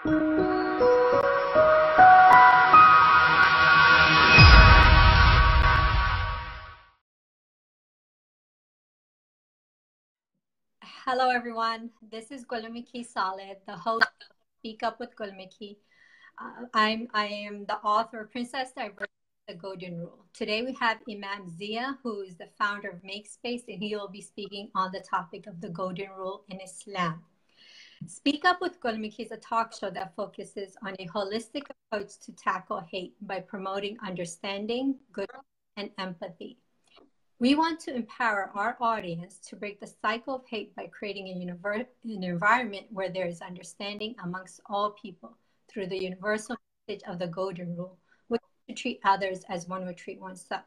Hello, everyone. This is Gulmiki Saleh, the host of Speak Up with Gulmiki. I am the author of Princess Diversity, the Golden Rule. Today we have Imam Zia, who is the founder of MakeSpace, and he will be speaking on the topic of the Golden Rule in Islam. Speak Up with Gulmiki is a talk show that focuses on a holistic approach to tackle hate by promoting understanding, goodness, and empathy. We want to empower our audience to break the cycle of hate by creating an environment where there is understanding amongst all people through the universal message of the Golden Rule, which is to treat others as one would treat oneself.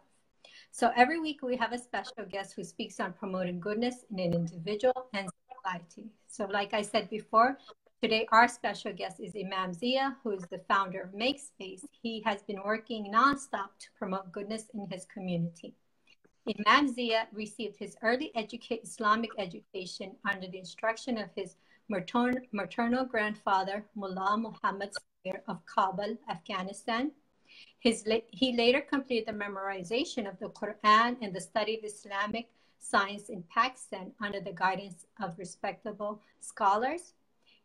So every week we have a special guest who speaks on promoting goodness in an individual and society. So like I said before, today our special guest is Imam Zia, who is the founder of MakeSpace. He has been working nonstop to promote goodness in his community. Imam Zia received his early Islamic education under the instruction of his maternal grandfather, Mula Mohammad Sabir of Kabul, Afghanistan. He later completed the memorization of the Qur'an and the study of Islamic science in Pakistan under the guidance of respectable scholars.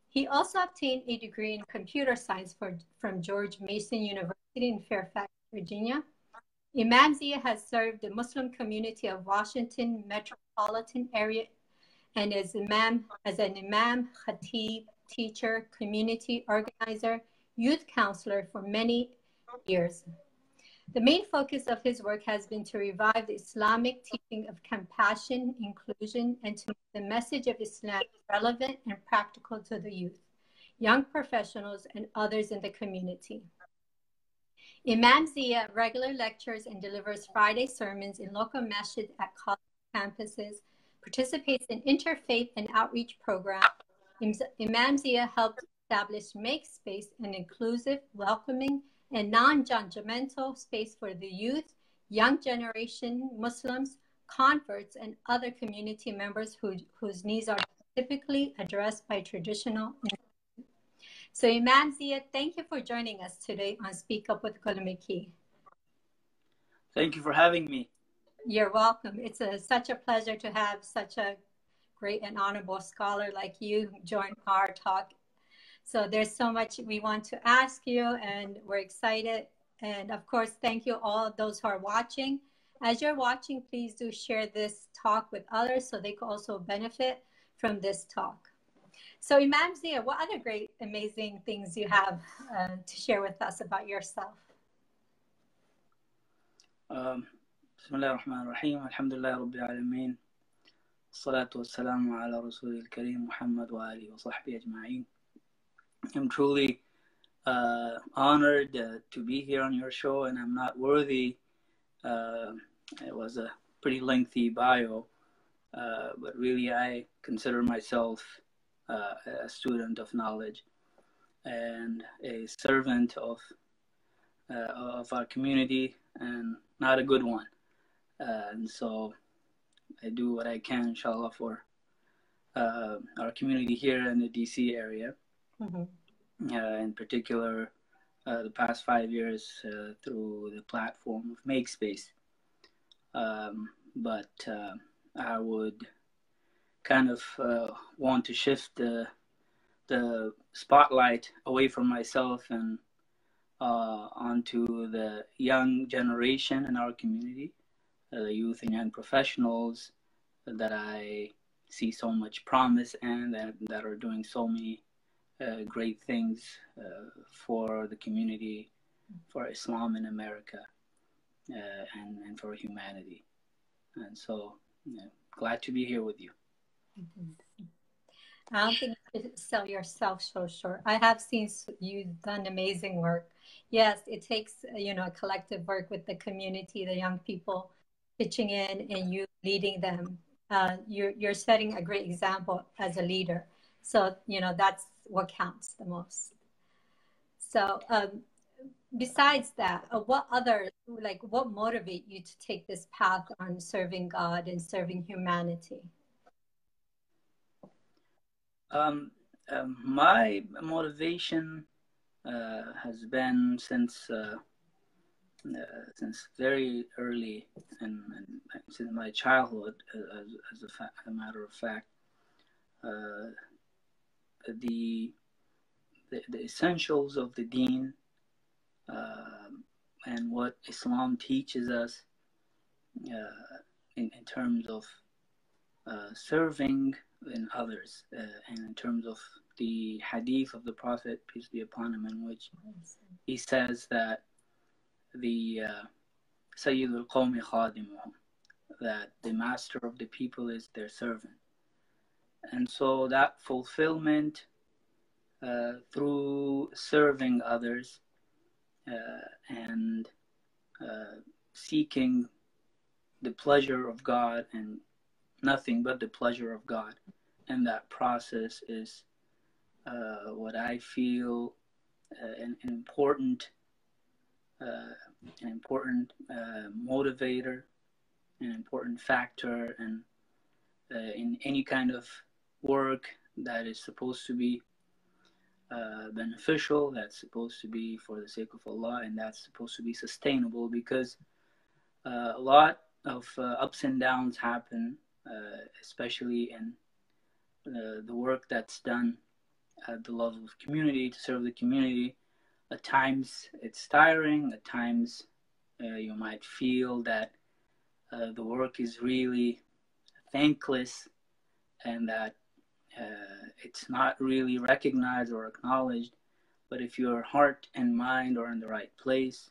He also obtained a degree in computer science from George Mason University in Fairfax, Virginia. Imam Zia has served the Muslim community of Washington Metropolitan area and as an imam, Khatib, teacher, community organizer, youth counselor for many years. The main focus of his work has been to revive the Islamic teaching of compassion, inclusion, and to make the message of Islam relevant and practical to the youth, young professionals, and others in the community. Imam Zia regularly lectures and delivers Friday sermons in local masjid at college campuses, participates in interfaith and outreach programs. Imam Zia helped establish MakeSpace, an inclusive, welcoming, and non-judgemental space for the youth, young generation, Muslims, converts, and other community members whose needs are typically addressed by traditional. So Imam Zia, thank you for joining us today on Speak Up with Gulmiki. Thank you for having me. You're welcome. It's such a pleasure to have such a great and honorable scholar like you join our talk. So there's so much we want to ask you, and we're excited. And of course, thank you all those who are watching. As you're watching, please do share this talk with others so they can also benefit from this talk. So Imam Zia, what other great, amazing things you have to share with us about yourself? Bismillah ar-Rahman ar-Rahim. Alhamdulillah Rabbil Alameen. Salatu wassalamu ala Rasulil Kareem Muhammad wa alihi wa sahbihi ajma'in. I'm truly honored to be here on your show, and I'm not worthy. It was a pretty lengthy bio, but really I consider myself a student of knowledge and a servant of our community, and not a good one. And so I do what I can, inshallah, for our community here in the DC area. Mm-hmm. In particular, the past 5 years through the platform of MakeSpace. But I would kind of want to shift the spotlight away from myself and onto the young generation in our community, the youth and young professionals that I see so much promise and that are doing so many great things for the community, for Islam in America, and for humanity. And so, glad to be here with you. I don't think you should sell yourself so short. I have seen you've done amazing work. Yes, it takes a collective work with the community, the young people pitching in, and you leading them. You're setting a great example as a leader. So that's what counts the most. So besides that, what motivate you to take this path on serving God and serving humanity? My motivation has been since very early, and since my childhood, as a matter of fact, uh, the, the essentials of the Deen, and what Islam teaches us in terms of serving in others, and in terms of the hadith of the Prophet, peace be upon him, in which he says that the Sayyidul Qawmi Khadimuhum, that the master of the people is their servant. And so that fulfillment through serving others and seeking the pleasure of God and nothing but the pleasure of God, and that process is what I feel an important motivator, an important factor, and in any kind of work that is supposed to be beneficial, that's supposed to be for the sake of Allah, and that's supposed to be sustainable, because a lot of ups and downs happen, especially in the work that's done at the level of community, to serve the community. At times it's tiring, at times you might feel that the work is really thankless, and that it's not really recognized or acknowledged. But if your heart and mind are in the right place,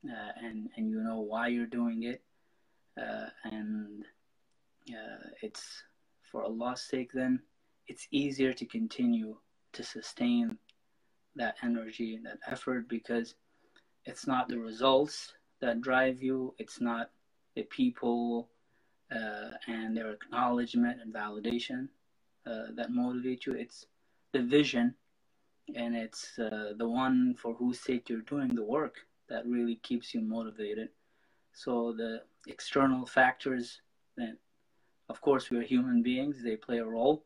and you know why you're doing it, and it's for Allah's sake, then it's easier to continue to sustain that energy and that effort, because it's not the results that drive you, it's not the people and their acknowledgement and validation that motivate you. It's the vision, and it's the one for whose sake you're doing the work that really keeps you motivated. So the external factors, then of course we're human beings, they play a role,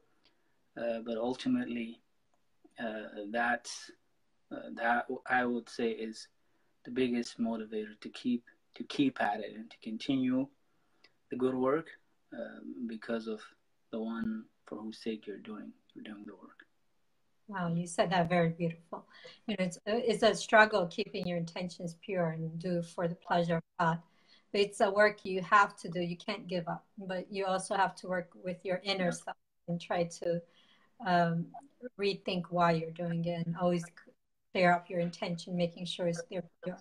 but ultimately that I would say is the biggest motivator to keep at it and to continue the good work, because of the one for whose sake you're doing the work. Wow, you said that very beautiful. You know, it's a struggle keeping your intentions pure and do for the pleasure of God. But it's a work you have to do. You can't give up. But you also have to work with your inner self and try to rethink why you're doing it, and always clear up your intention, making sure they're pure.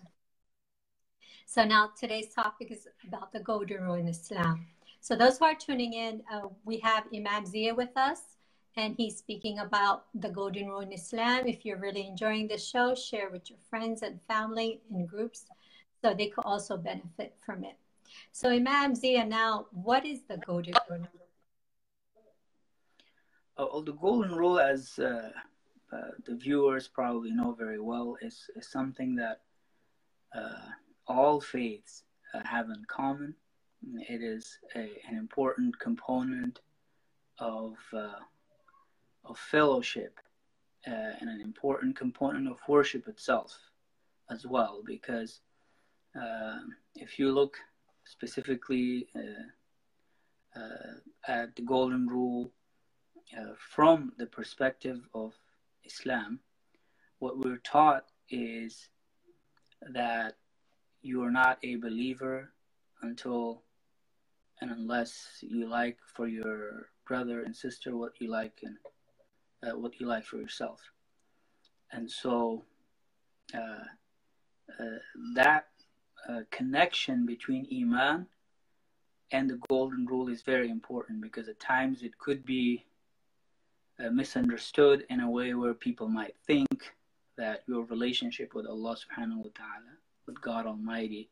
So now today's topic is about the golden rule in Islam. So those who are tuning in, we have Imam Zia with us, and he's speaking about the golden rule in Islam. If you're really enjoying the show, share with your friends and family in groups so they could also benefit from it. So Imam Zia, now, what is the golden rule? The golden rule, as the viewers probably know very well, is something that all faiths have in common. It is an important component of fellowship, and an important component of worship itself as well, because if you look specifically at the golden rule from the perspective of Islam, what we're taught is that you are not a believer until and unless you like for your brother and sister what you like, and what you like for yourself. And so that connection between Iman and the golden rule is very important, because at times it could be misunderstood in a way where people might think that your relationship with Allah subhanahu wa ta'ala, with God Almighty,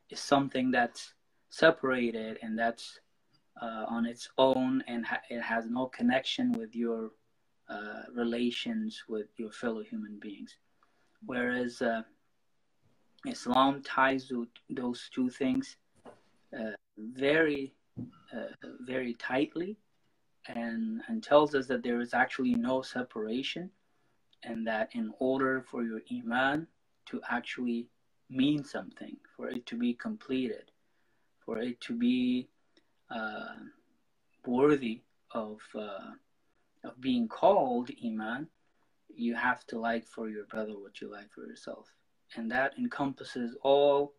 is something that's separated and that's on its own, and it has no connection with your relations with your fellow human beings. Whereas Islam ties those two things very tightly, and tells us that there is actually no separation, and that in order for your iman to actually mean something, for it to be completed, for it to be worthy of being called iman, you have to like for your brother what you like for yourself. And that encompasses all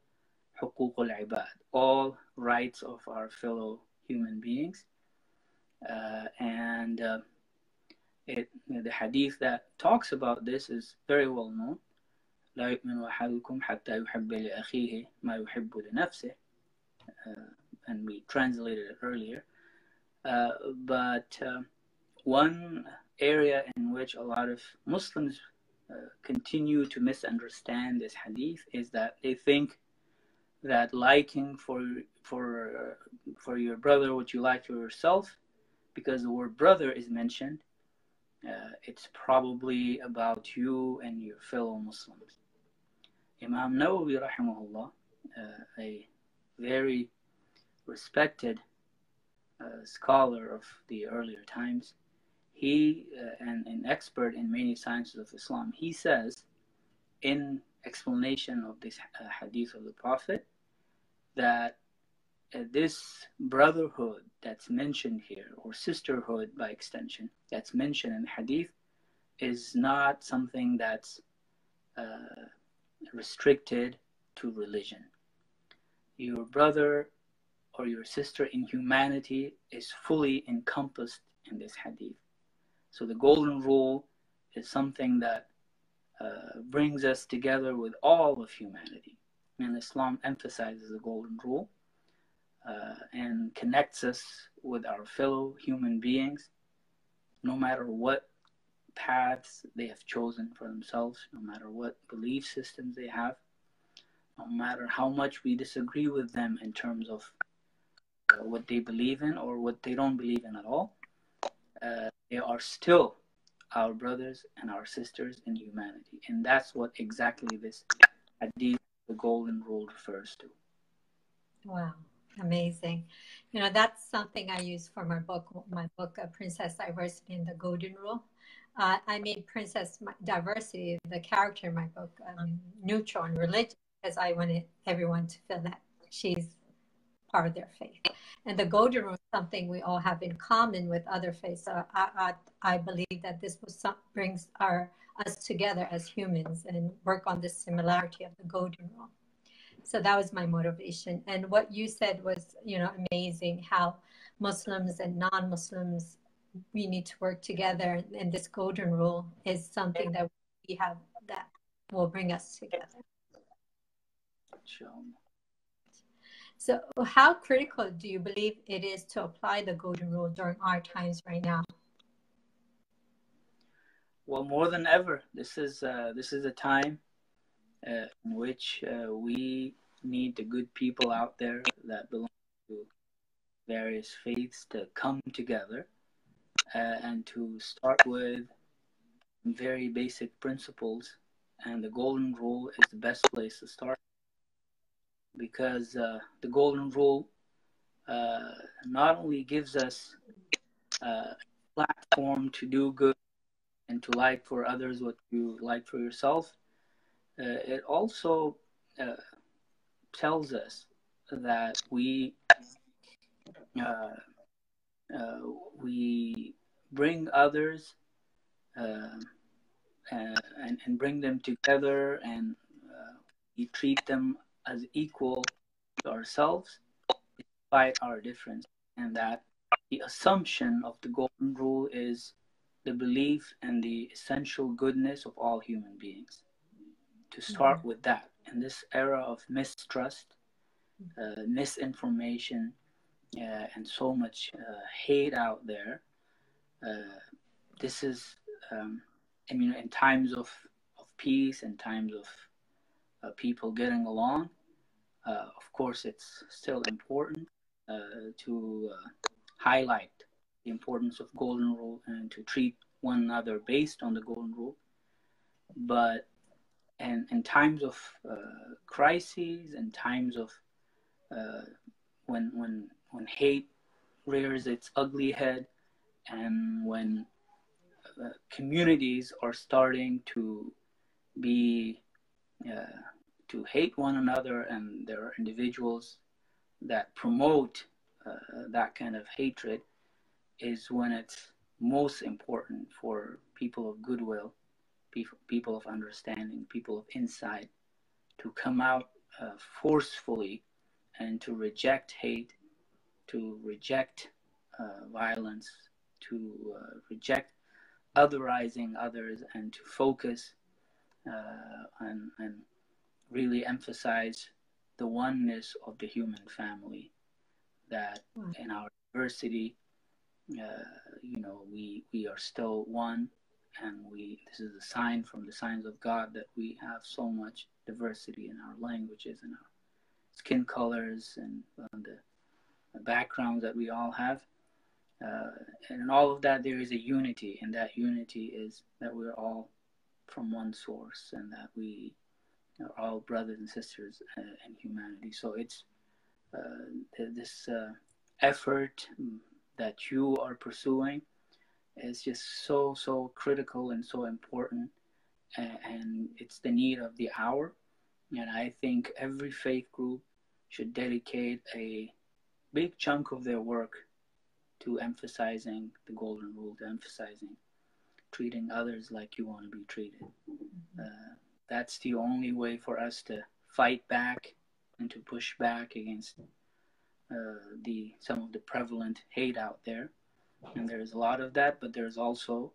حقوق العباد, all rights of our fellow human beings. And the hadith that talks about this is very well known. لا يؤمن أحدكم حتى يحب لأخيه ما يحب لنفسه. And we translated it earlier. But one area in which a lot of Muslims continue to misunderstand this hadith is that they think that liking for your brother what you like for yourself, because the word brother is mentioned, it's probably about you and your fellow Muslims. Imam Nawawi rahimahullah, a very respected scholar of the earlier times, he and an expert in many sciences of Islam, he says in explanation of this hadith of the Prophet that this brotherhood that's mentioned here, or sisterhood by extension, that's mentioned in the hadith, is not something that's restricted to religion. Your brother or your sister in humanity is fully encompassed in this hadith. So the golden rule is something that brings us together with all of humanity. And Islam emphasizes the golden rule and connects us with our fellow human beings, no matter what paths they have chosen for themselves, no matter what belief systems they have, no matter how much we disagree with them in terms of what they believe in or what they don't believe in at all. They are still our brothers and our sisters in humanity. And that's what exactly this hadith, the golden rule, refers to. Wow, amazing. You know, that's something I use for my book, Princess Diversity and the Golden Rule. I made Princess Diversity, the character in my book, neutral and religious, because I wanted everyone to feel that she's part of their faith. And the golden rule is something we all have in common with other faiths. So I believe that this brings us together as humans and work on the similarity of the golden rule. So that was my motivation. And what you said was, you know, amazing, how Muslims and non-Muslims, we need to work together. And this golden rule is something that we have that will bring us together. Sure. So how critical do you believe it is to apply the golden rule during our times right now? Well, more than ever, this is a time in which we need the good people out there that belong to various faiths to come together and to start with very basic principles. And the golden rule is the best place to start, because the golden rule not only gives us a platform to do good and to like for others what you like for yourself, it also tells us that we bring others and bring them together, and we treat them as equal to ourselves despite our difference. And that the assumption of the golden rule is the belief in the essential goodness of all human beings. To start with that, in this era of mistrust, misinformation, and so much hate out there, this is, in times of peace and times of people getting along, of course, it's still important to highlight the importance of golden rule and to treat one another based on the golden rule. But in times of crises, and times of when hate rears its ugly head, And when communities are starting to be to hate one another, and there are individuals that promote that kind of hatred, is when it's most important for people of goodwill, people of understanding, people of insight to come out forcefully and to reject hate, to reject violence, to reject otherizing others, and to focus and really emphasize the oneness of the human family. That in our diversity, we are still one, and this is a sign from the signs of God that we have so much diversity in our languages and our skin colors and the backgrounds that we all have. And in all of that, there is a unity, and that unity is that we're all from one source, and that we are all brothers and sisters in humanity. So it's this effort that you are pursuing is just so critical and so important, and it's the need of the hour. And I think every faith group should dedicate a big chunk of their work to emphasizing the golden rule, to emphasizing treating others like you want to be treated. That's the only way for us to fight back and to push back against some of the prevalent hate out there. And there's a lot of that, but there's also,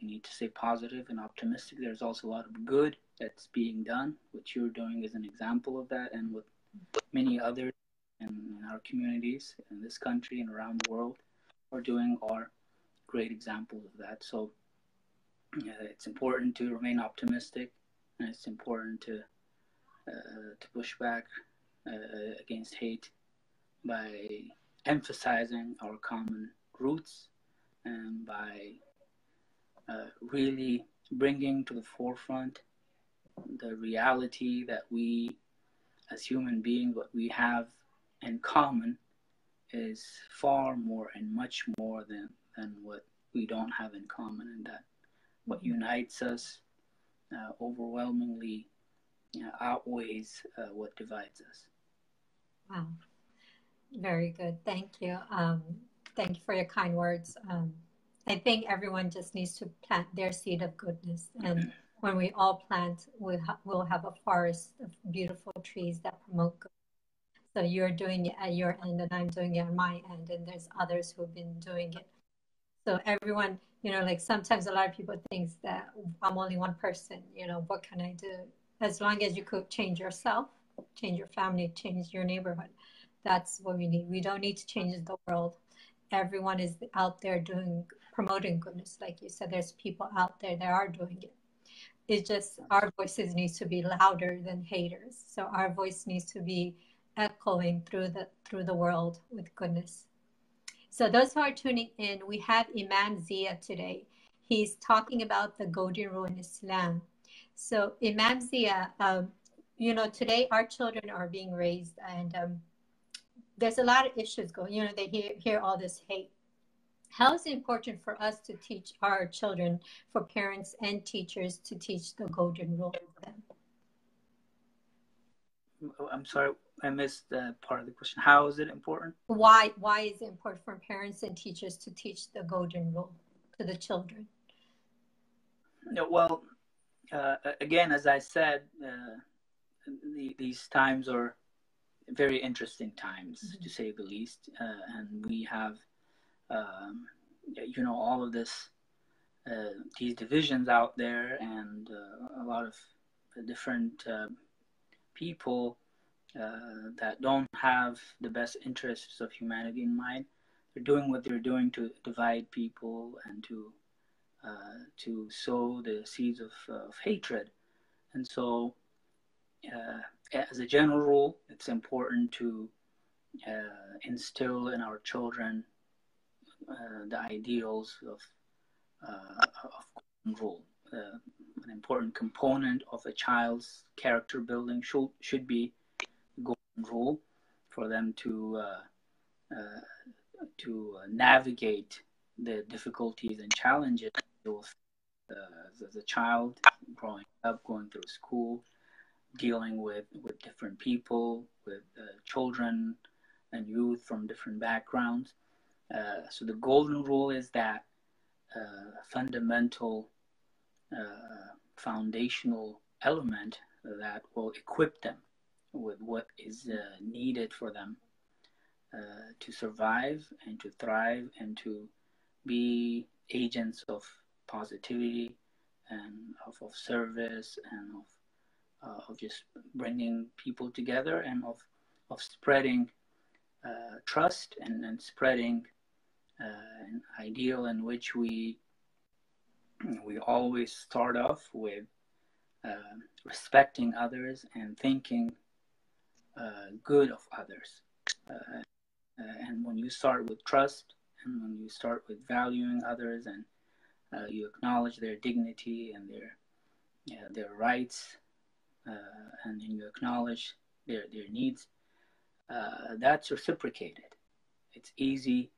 we need to stay positive and optimistic. There's also a lot of good that's being done. What you're doing is an example of that, and what many others in our communities in this country and around the world are doing are great examples of that. So it's important to remain optimistic, and it's important to push back against hate by emphasizing our common roots, and by really bringing to the forefront the reality that we as human beings, what we have in common is far more and much more than what we don't have in common, and that what unites us overwhelmingly outweighs what divides us. Wow. Very good. Thank you. Thank you for your kind words. I think everyone just needs to plant their seed of goodness. And when we all plant, we'll have a forest of beautiful trees that promote good. So you're doing it at your end, and I'm doing it on my end, and there's others who've been doing it. So everyone, like sometimes a lot of people think that I'm only one person, what can I do? As long as you could change yourself, change your family, change your neighborhood. That's what we need. We don't need to change the world. Everyone is out there promoting goodness. Like you said, there's people out there that are doing it. It's just our voices need to be louder than haters. So our voice needs to be echoing through the world with goodness. So those who are tuning in, we have Imam Zia today. He's talking about the golden rule in Islam. So Imam Zia, today our children are being raised, and there's a lot of issues going. They hear all this hate. How is it important for us to teach our children, for parents and teachers to teach the golden rule to them? I'm sorry, I missed part of the question. How is it important? Why is it important for parents and teachers to teach the golden rule to the children? Well, again, as I said, these times are very interesting times, to say the least, and we have all of these divisions out there, and a lot of different people that don't have the best interests of humanity in mind. They're doing what they're doing to divide people and to sow the seeds of hatred. And so as a general rule, it's important to instill in our children the ideals of golden rule. An important component of a child's character building should be golden rule, for them to navigate the difficulties and challenges you will as a child, growing up, going through school, dealing with different people, with children and youth from different backgrounds. So the golden rule is that fundamental, foundational element that will equip them with what is needed for them to survive and to thrive and to be agents of positivity and of service and of just bringing people together and of spreading trust and spreading an ideal in which we always start off with respecting others and thinking good of others. And when you start with trust and when you start with valuing others and you acknowledge their dignity and their rights, and then you acknowledge their needs, that's reciprocated. It's easy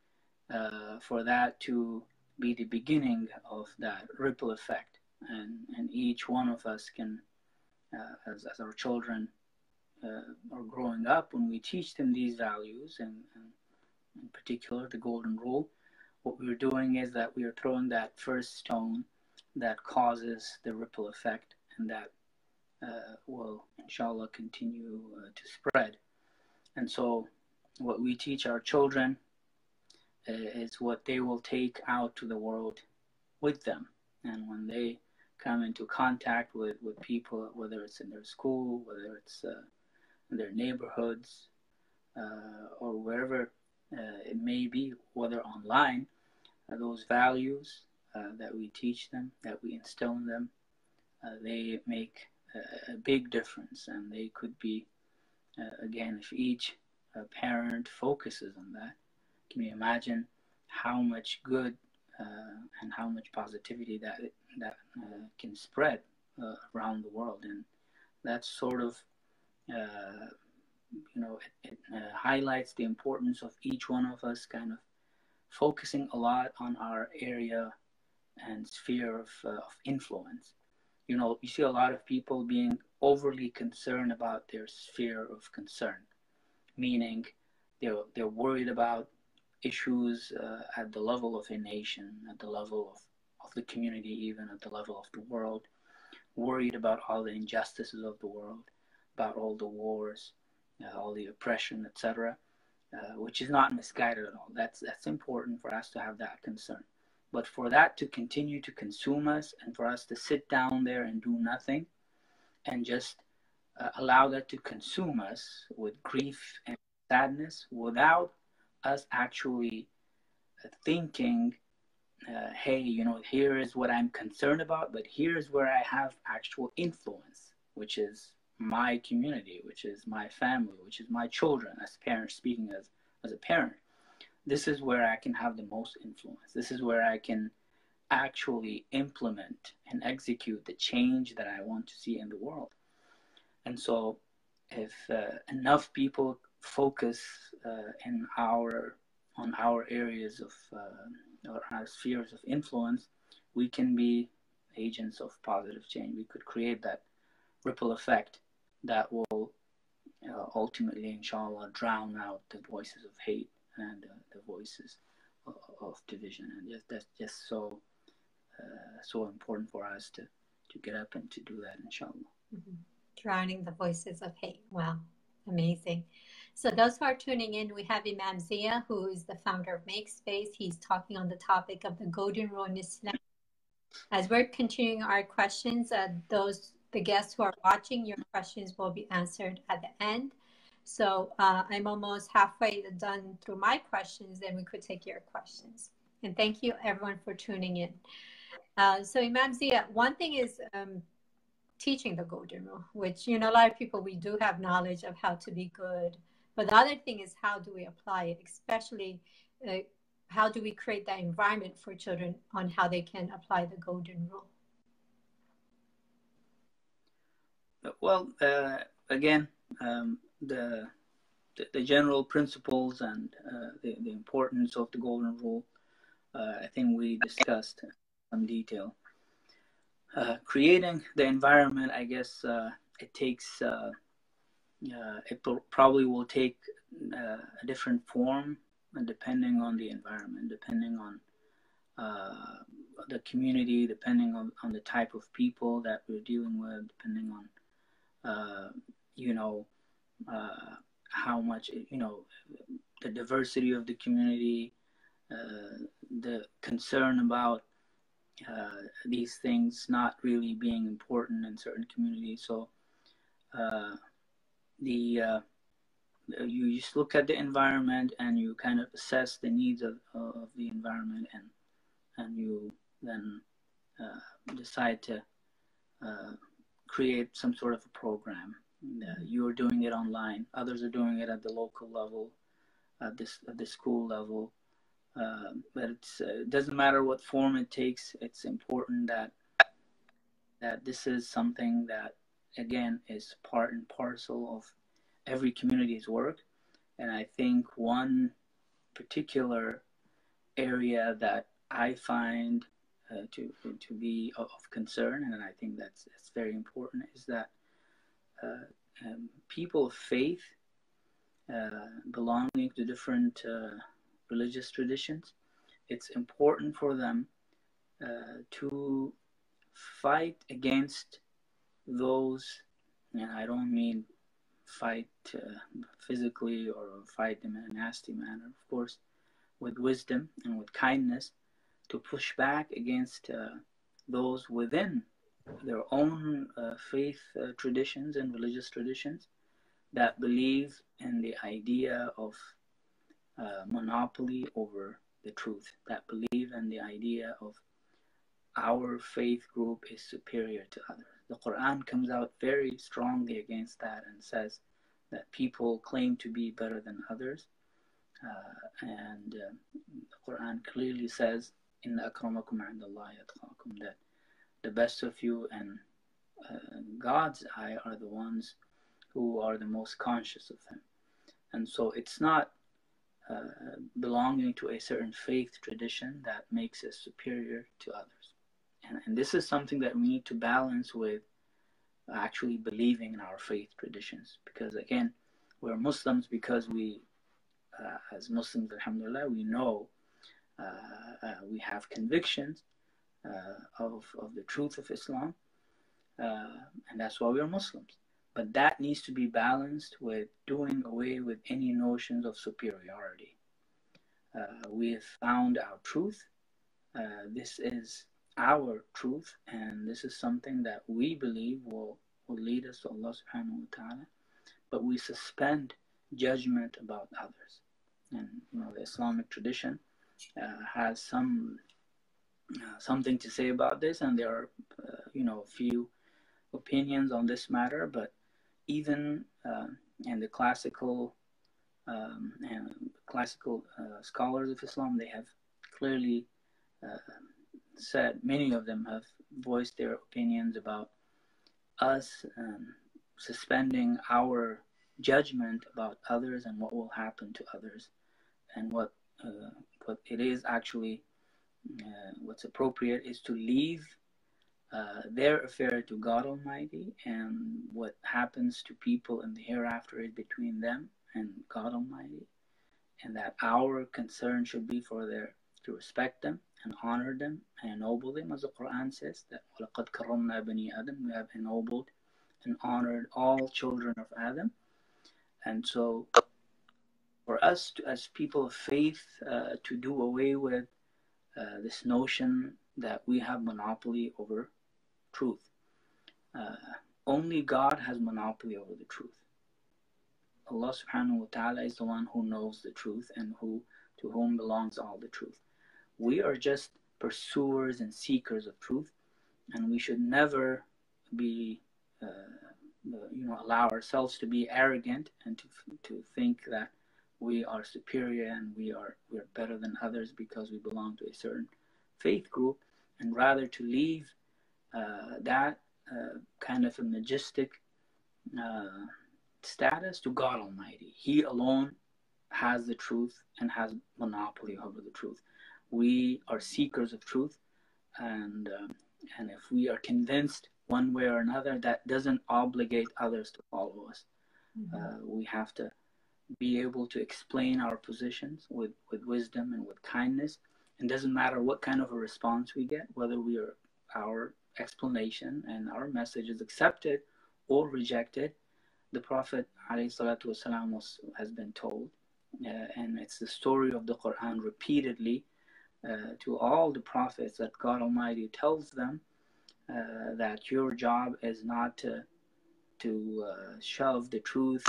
for that to be the beginning of that ripple effect, and each one of us can, as our children are growing up, when we teach them these values, and in particular the golden rule, what we're doing is that we are throwing that first stone that causes the ripple effect, and that will, inshallah, continue to spread. And so what we teach our children is what they will take out to the world with them. And when they come into contact with people, whether it's in their school, whether it's in their neighborhoods, or wherever it may be, whether online, those values that we teach them, that we instill in them, they make a big difference. And they could be, again, if each parent focuses on that, can you imagine how much good and how much positivity that can spread around the world? And that's sort of, it highlights the importance of each one of us kind of focusing a lot on our area and sphere of influence. You see a lot of people being overly concerned about their sphere of concern, meaning they're worried about issues at the level of a nation, at the level of the community, even at the level of the world, worried about all the injustices of the world, about all the wars, all the oppression, etc., which is not misguided at all. That's important for us to have that concern. But for that to continue to consume us, and for us to sit down there and do nothing, and just allow that to consume us with grief and sadness, without us actually thinking, hey, here is what I'm concerned about, but here's where I have actual influence, which is my community, which is my family, which is my children, as parents, speaking as a parent. This is where I can have the most influence. This is where I can actually implement and execute the change that I want to see in the world. And so if enough people focus on our areas of or our spheres of influence, we can be agents of positive change. We could create that ripple effect that will ultimately, inshallah, drown out the voices of hate and the voices of division. And that's just so important for us to get up and to do that, inshallah. Mm-hmm. Drowning the voices of hate. Wow, amazing. So those who are tuning in, we have Imam Zia, who is the founder of MakeSpace. He's talking on the topic of the golden rule in Islam. As we're continuing our questions, the guests who are watching, your questions will be answered at the end. So I'm almost halfway done through my questions, then we could take your questions. And thank you everyone for tuning in. So Imam Zia, one thing is teaching the golden rule, which, a lot of people, we do have knowledge of how to be good. But the other thing is, how do we apply it? Especially, how do we create that environment for children on how they can apply the golden rule? Well, again, the general principles and the importance of the golden rule I think we discussed some detail. Creating the environment, I guess it takes, it probably will take a different form depending on the environment, depending on the community, depending on the type of people that we're dealing with, depending on, you know, how much, you know, the diversity of the community, the concern about these things not really being important in certain communities. So you just look at the environment and you kind of assess the needs of the environment, and you then decide to create some sort of a program. You're doing it online, others are doing it at the local level, at the school level. But it doesn't matter what form it takes. It's important that this is something that, again, is part and parcel of every community's work. And I think one particular area that I find to be of concern, and I think that's very important, is that people of faith belonging to different religious traditions, it's important for them to fight against those, and I don't mean fight physically or fight in a nasty manner, of course, with wisdom and with kindness, to push back against those within their own faith traditions and religious traditions that believe in the idea of monopoly over the truth, that believe in the idea of our faith group is superior to others. The Qur'an comes out very strongly against that and says that people claim to be better than others. And the Qur'an clearly says, Inna akramakum indallahi atqakum, that the best of you in God's eye are the ones who are the most conscious of Him. And so it's not belonging to a certain faith tradition that makes us superior to others. And this is something that we need to balance with actually believing in our faith traditions. Because again, we're Muslims because we, as Muslims, alhamdulillah, we know, we have convictions of the truth of Islam, and that's why we're Muslims. But that needs to be balanced with doing away with any notions of superiority. We have found our truth. This is our truth, and this is something that we believe will lead us to Allah subhanahu wa ta'ala. But we suspend judgment about others. And the Islamic tradition has something to say about this, and there are a few opinions on this matter. But even in the classical scholars of Islam, they have clearly said, many of them have voiced their opinions about us suspending our judgment about others and what will happen to others, and what it is actually, what's appropriate is to leave their affair to God Almighty, and what happens to people in the hereafter is between them and God Almighty, and that our concern should be to respect them and honor them and ennoble them, as the Qur'an says that وَلَقَدْ كَرَّمْنَا بَنِي آدَمَ, we have ennobled and honored all children of Adam. And so for us as people of faith to do away with this notion that we have monopoly over truth. Only God has monopoly over the truth. Allah subhanahu wa ta'ala is the one who knows the truth and to whom belongs all the truth. We are just pursuers and seekers of truth, and we should never be allow ourselves to be arrogant and to think that we are superior and we're better than others because we belong to a certain faith group, and rather to leave that kind of a majestic status to God Almighty. He alone has the truth and has monopoly over the truth. we are seekers of truth, and if we are convinced one way or another, that doesn't obligate others to follow us. We have to be able to explain our positions with wisdom and with kindness. It doesn't matter what kind of a response we get, whether our explanation and our message is accepted or rejected. The Prophet ﷺ has been told, and it's the story of the Qur'an repeatedly to all the prophets, that God Almighty tells them that your job is not to shove the truth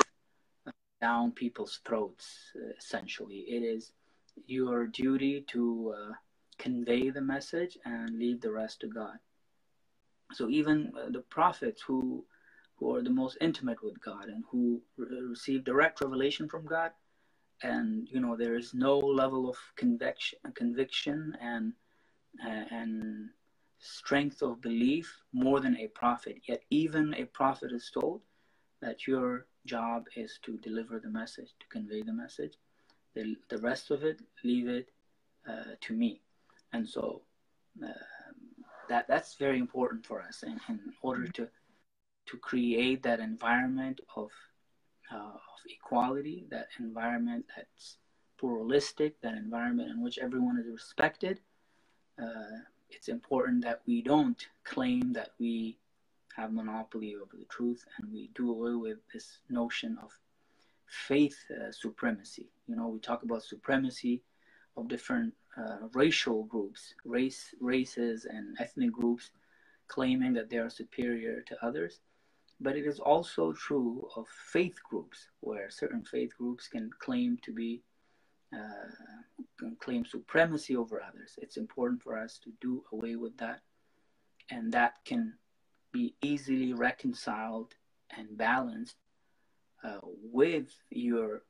down people's throats. Essentially, it is your duty to convey the message and leave the rest to God. So even the prophets who are the most intimate with God and who receive direct revelation from God, and there is no level of conviction and strength of belief more than a prophet. Yet even a prophet is told that your job is to deliver the message, to convey the message. The rest of it, leave it to me. And so that's very important for us in order to create that environment of equality, that environment that's pluralistic, that environment in which everyone is respected. It's important that we don't claim that we have monopoly over the truth, and we do away with this notion of faith supremacy. We talk about supremacy of different racial groups, races and ethnic groups, claiming that they are superior to others. But it is also true of faith groups, where certain faith groups can claim to be claim supremacy over others. It's important for us to do away with that, and that can be easily reconciled and balanced with your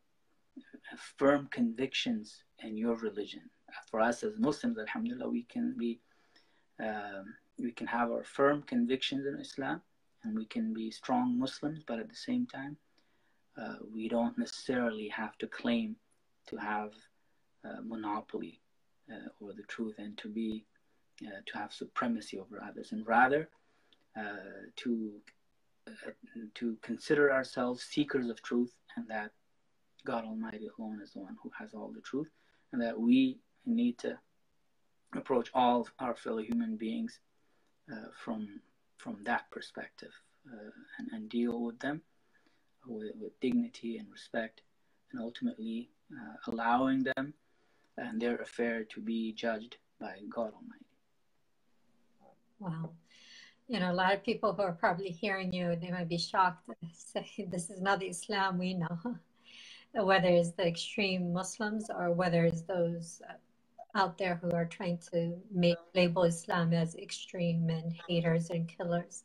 firm convictions in your religion. For us as Muslims, alhamdulillah, we can have our firm convictions in Islam, and we can be strong Muslims, but at the same time, we don't necessarily have to claim to have monopoly over the truth and to have supremacy over others, and rather to consider ourselves seekers of truth, and that God Almighty alone is the one who has all the truth, and that we need to approach all of our fellow human beings from that perspective, and deal with them with dignity and respect, and ultimately allowing them and their affair to be judged by God Almighty. Wow. A lot of people who are probably hearing you, they might be shocked to say this is not the Islam we know, whether it's the extreme Muslims or whether it's those out there who are trying to label Islam as extreme and haters and killers.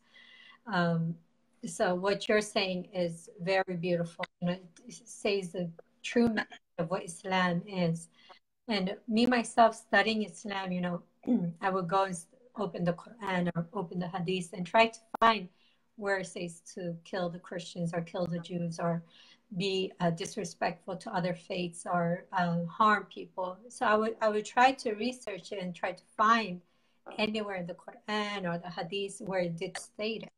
So what you're saying is very beautiful. It says the true message of what Islam is. And me, myself, studying Islam, I would go and open the Qur'an or open the Hadith and try to find where it says to kill the Christians or kill the Jews or be disrespectful to other faiths or harm people. So I would try to research it and try to find anywhere in the Qur'an or the Hadith where it did state it.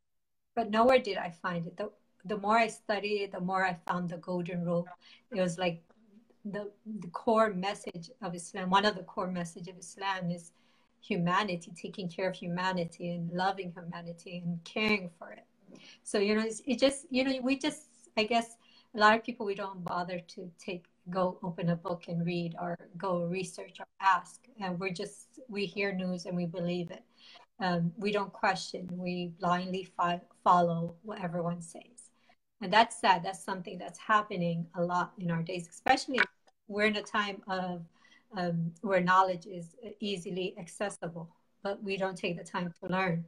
But nowhere did I find it. The more I studied it, the more I found the golden rule. It was like the core message of Islam. One of the core messages of Islam is humanity, taking care of humanity and loving humanity and caring for it. So, it just, we just, I guess, a lot of people, we don't bother to go open a book and read or go research or ask. And we hear news and we believe it. We don't question. We blindly follow what everyone says. And that's sad. That's something that's happening a lot in our days, especially we're in a time of where knowledge is easily accessible, but we don't take the time to learn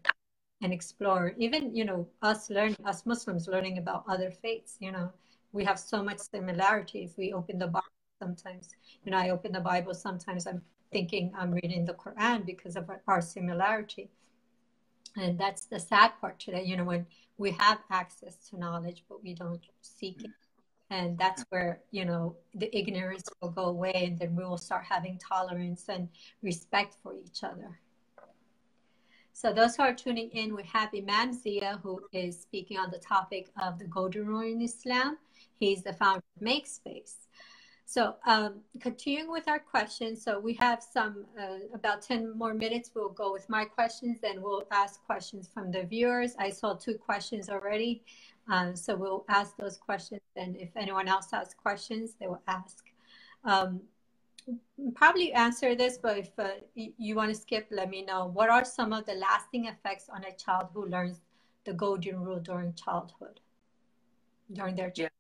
and explore. Even, us Muslims learning about other faiths, we have so much similarity. If we open the Bible sometimes, I open the Bible, sometimes I'm thinking I'm reading the Quran because of our similarity. And that's the sad part today, when we have access to knowledge, but we don't seek it. And that's where, you know, the ignorance will go away, and then we will start having tolerance and respect for each other. So those who are tuning in, we have Imam Zia, who is speaking on the topic of the golden rule in Islam. He's the founder of MakeSpace. So continuing with our questions, so we have some, about 10 more minutes, we'll go with my questions, then we'll ask questions from the viewers. I saw 2 questions already, so we'll ask those questions, and if anyone else has questions, they will ask. Probably answer this, but if you want to skip, let me know. What are some of the lasting effects on a child who learns the golden rule during childhood, during their childhood?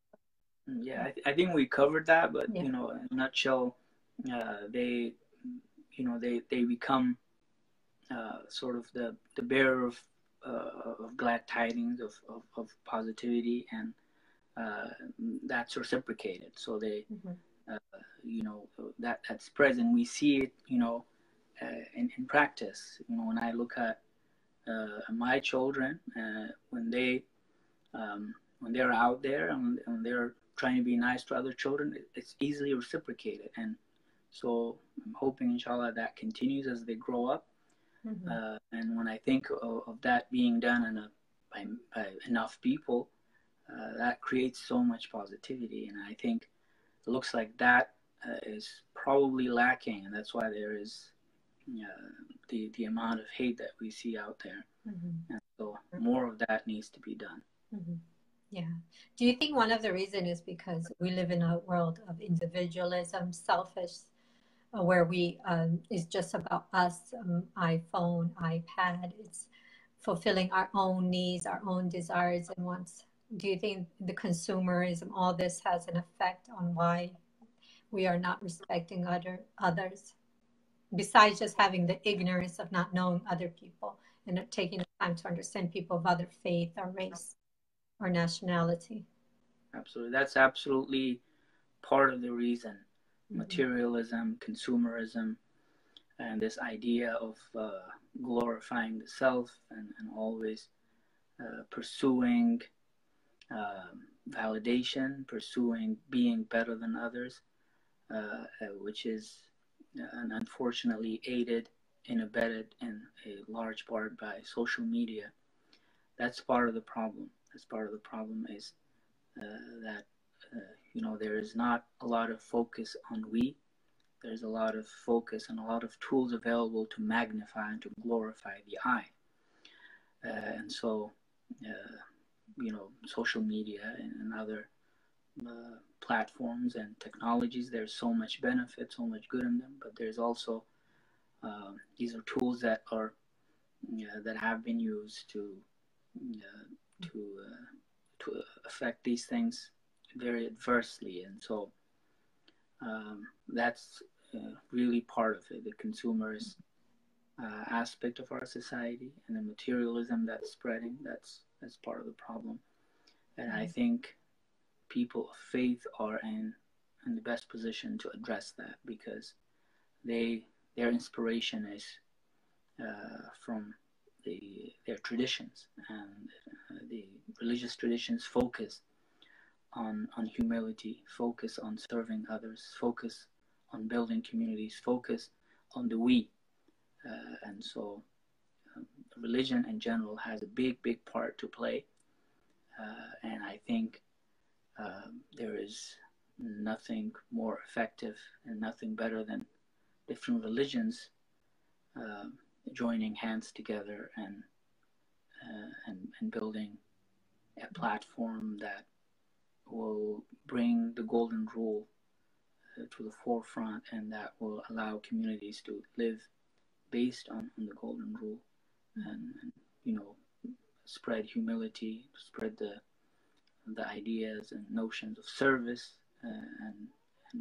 Yeah, I think we covered that, but you know, in a nutshell, they, you know, they become sort of the bearer of glad tidings of positivity, and that's reciprocated. So they, you know, that's present. We see it, you know, in practice. You know, when I look at my children, when they're out there and they're trying to be nice to other children, it's easily reciprocated. And so I'm hoping, inshallah, that continues as they grow up. And when I think of that being done by enough people, that creates so much positivity. And I think it looks like that is probably lacking, and that's why there is the amount of hate that we see out there. And so more of that needs to be done. Yeah. Do you think one of the reasons is because we live in a world of individualism, selfish, where we it's just about us, iPhone, iPad, it's fulfilling our own needs, our own desires and wants? Do you think the consumerism, all this has an effect on why we are not respecting others, besides just having the ignorance of not knowing other people and not taking the time to understand people of other faith or race or nationality? Absolutely. That's absolutely part of the reason. Materialism, consumerism, and this idea of glorifying the self and always pursuing validation, pursuing being better than others, which is unfortunately aided and abetted in a large part by social media. That's part of the problem. That's part of the problem is that you know, there is not a lot of focus on we. There's a lot of focus and a lot of tools available to magnify and to glorify the I. And so, you know, social media and other platforms and technologies, there's so much benefit, so much good in them, but there's also these are tools that are that have been used to affect these things very adversely. And so that's really part of it, the consumerist aspect of our society, and the materialism that's spreading. That's part of the problem. And I think people of faith are in the best position to address that, because their inspiration is from their traditions, and the religious traditions focus on humility, focus on serving others, focus on building communities, focus on the we. And so religion in general has a big part to play. And I think there is nothing more effective and nothing better than different religions joining hands together and building a platform that will bring the golden rule to the forefront, and that will allow communities to live based on the golden rule, and you know, spread humility, spread the ideas and notions of service, and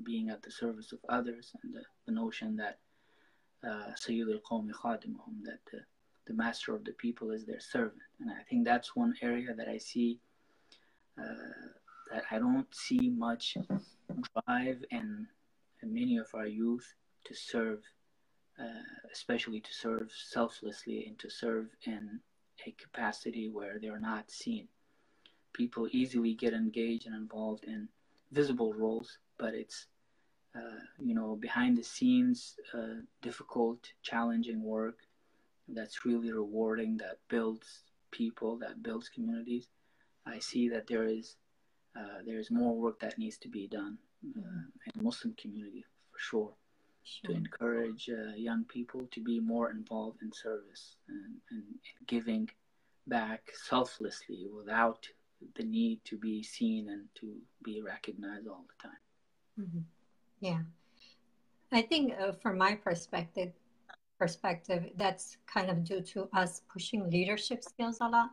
being at the service of others, and the notion that Sayyid al-Qawmi Khadimuhum, that the master of the people is their servant. And I think that's one area that I see that I don't see much drive in many of our youth to serve, especially to serve selflessly and to serve in a capacity where they're not seen. People easily get engaged and involved in visible roles, but it's behind the scenes, difficult, challenging work that's really rewarding, that builds people, that builds communities. I see that there is more work that needs to be done in the Muslim community for sure, to encourage young people to be more involved in service and giving back selflessly without the need to be seen and to be recognized all the time. Mm-hmm. Yeah, I think from my perspective, that's kind of due to us pushing leadership skills a lot.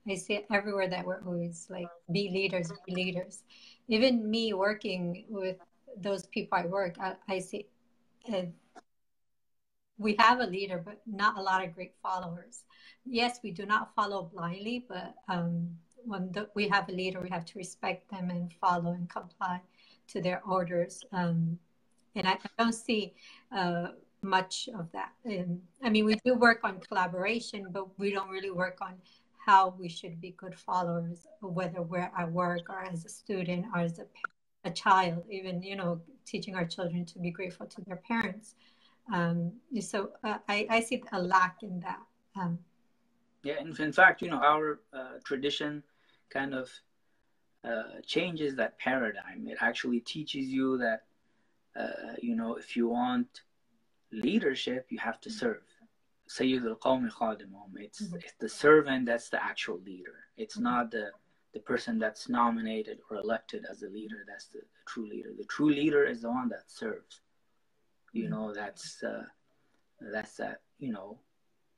I see it everywhere that we're always like, be leaders, be leaders. Even me working with those people I work, I see we have a leader, but not a lot of great followers. Yes, we do not follow blindly, but when we have a leader, we have to respect them and follow and comply to their orders. And I don't see much of that. I mean, we do work on collaboration, but we don't really work on how we should be good followers, whether we're at work or as a student or as a child, even, teaching our children to be grateful to their parents. So I see a lack in that. Yeah, in fact, our tradition kind of changes that paradigm. It actually teaches you that, if you want leadership, you have to serve. Sayyid al-Qawmi khadimahum. It's the servant that's the actual leader. It's not the person that's nominated or elected as a leader. That's the true leader. The true leader is the one that serves. That's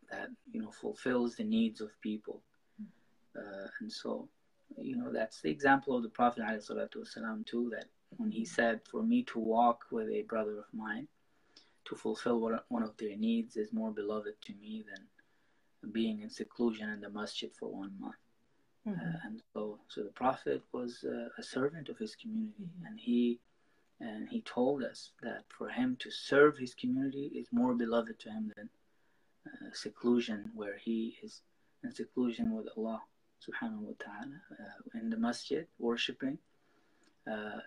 that fulfills the needs of people, and so that's the example of the Prophet ﷺ too, that when he said, for me to walk with a brother of mine to fulfill one of their needs is more beloved to me than being in seclusion in the masjid for 1 month. And so the Prophet was a servant of his community, and he told us that for him to serve his community is more beloved to him than seclusion, where he is in seclusion with Allah subhanahu wa ta'ala, in the masjid, worshipping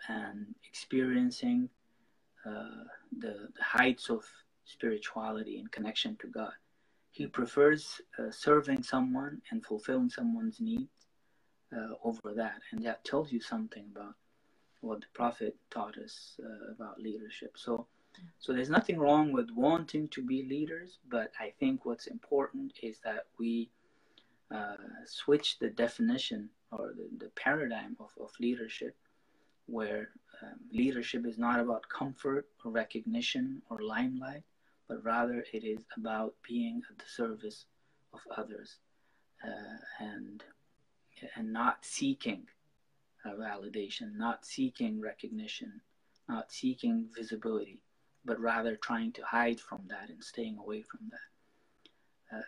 and experiencing the heights of spirituality and connection to God. He prefers serving someone and fulfilling someone's needs over that, and that tells you something about what the Prophet taught us about leadership. So there's nothing wrong with wanting to be leaders, but I think what's important is that we switch the definition or the paradigm of leadership, where leadership is not about comfort or recognition or limelight, but rather it is about being at the service of others and not seeking validation, not seeking recognition, not seeking visibility, but rather trying to hide from that and staying away from that.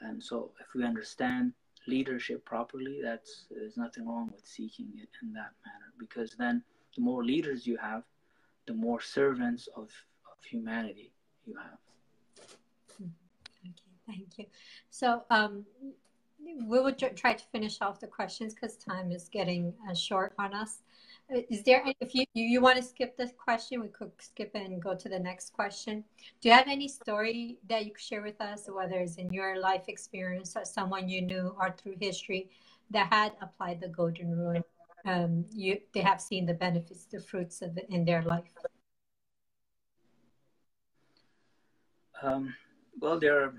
And so if we understand leadership properly, there's nothing wrong with seeking it in that manner, because then the more leaders you have, the more servants of humanity you have. Okay, thank you. So we will try to finish off the questions because time is getting short on us. Is there any, if you want to skip this question, we could skip it and go to the next question. Do you have any story that you could share with us, whether it's in your life experience or someone you knew or through history that had applied the golden rule? They have seen the benefits, the fruits of it in their life. Well, there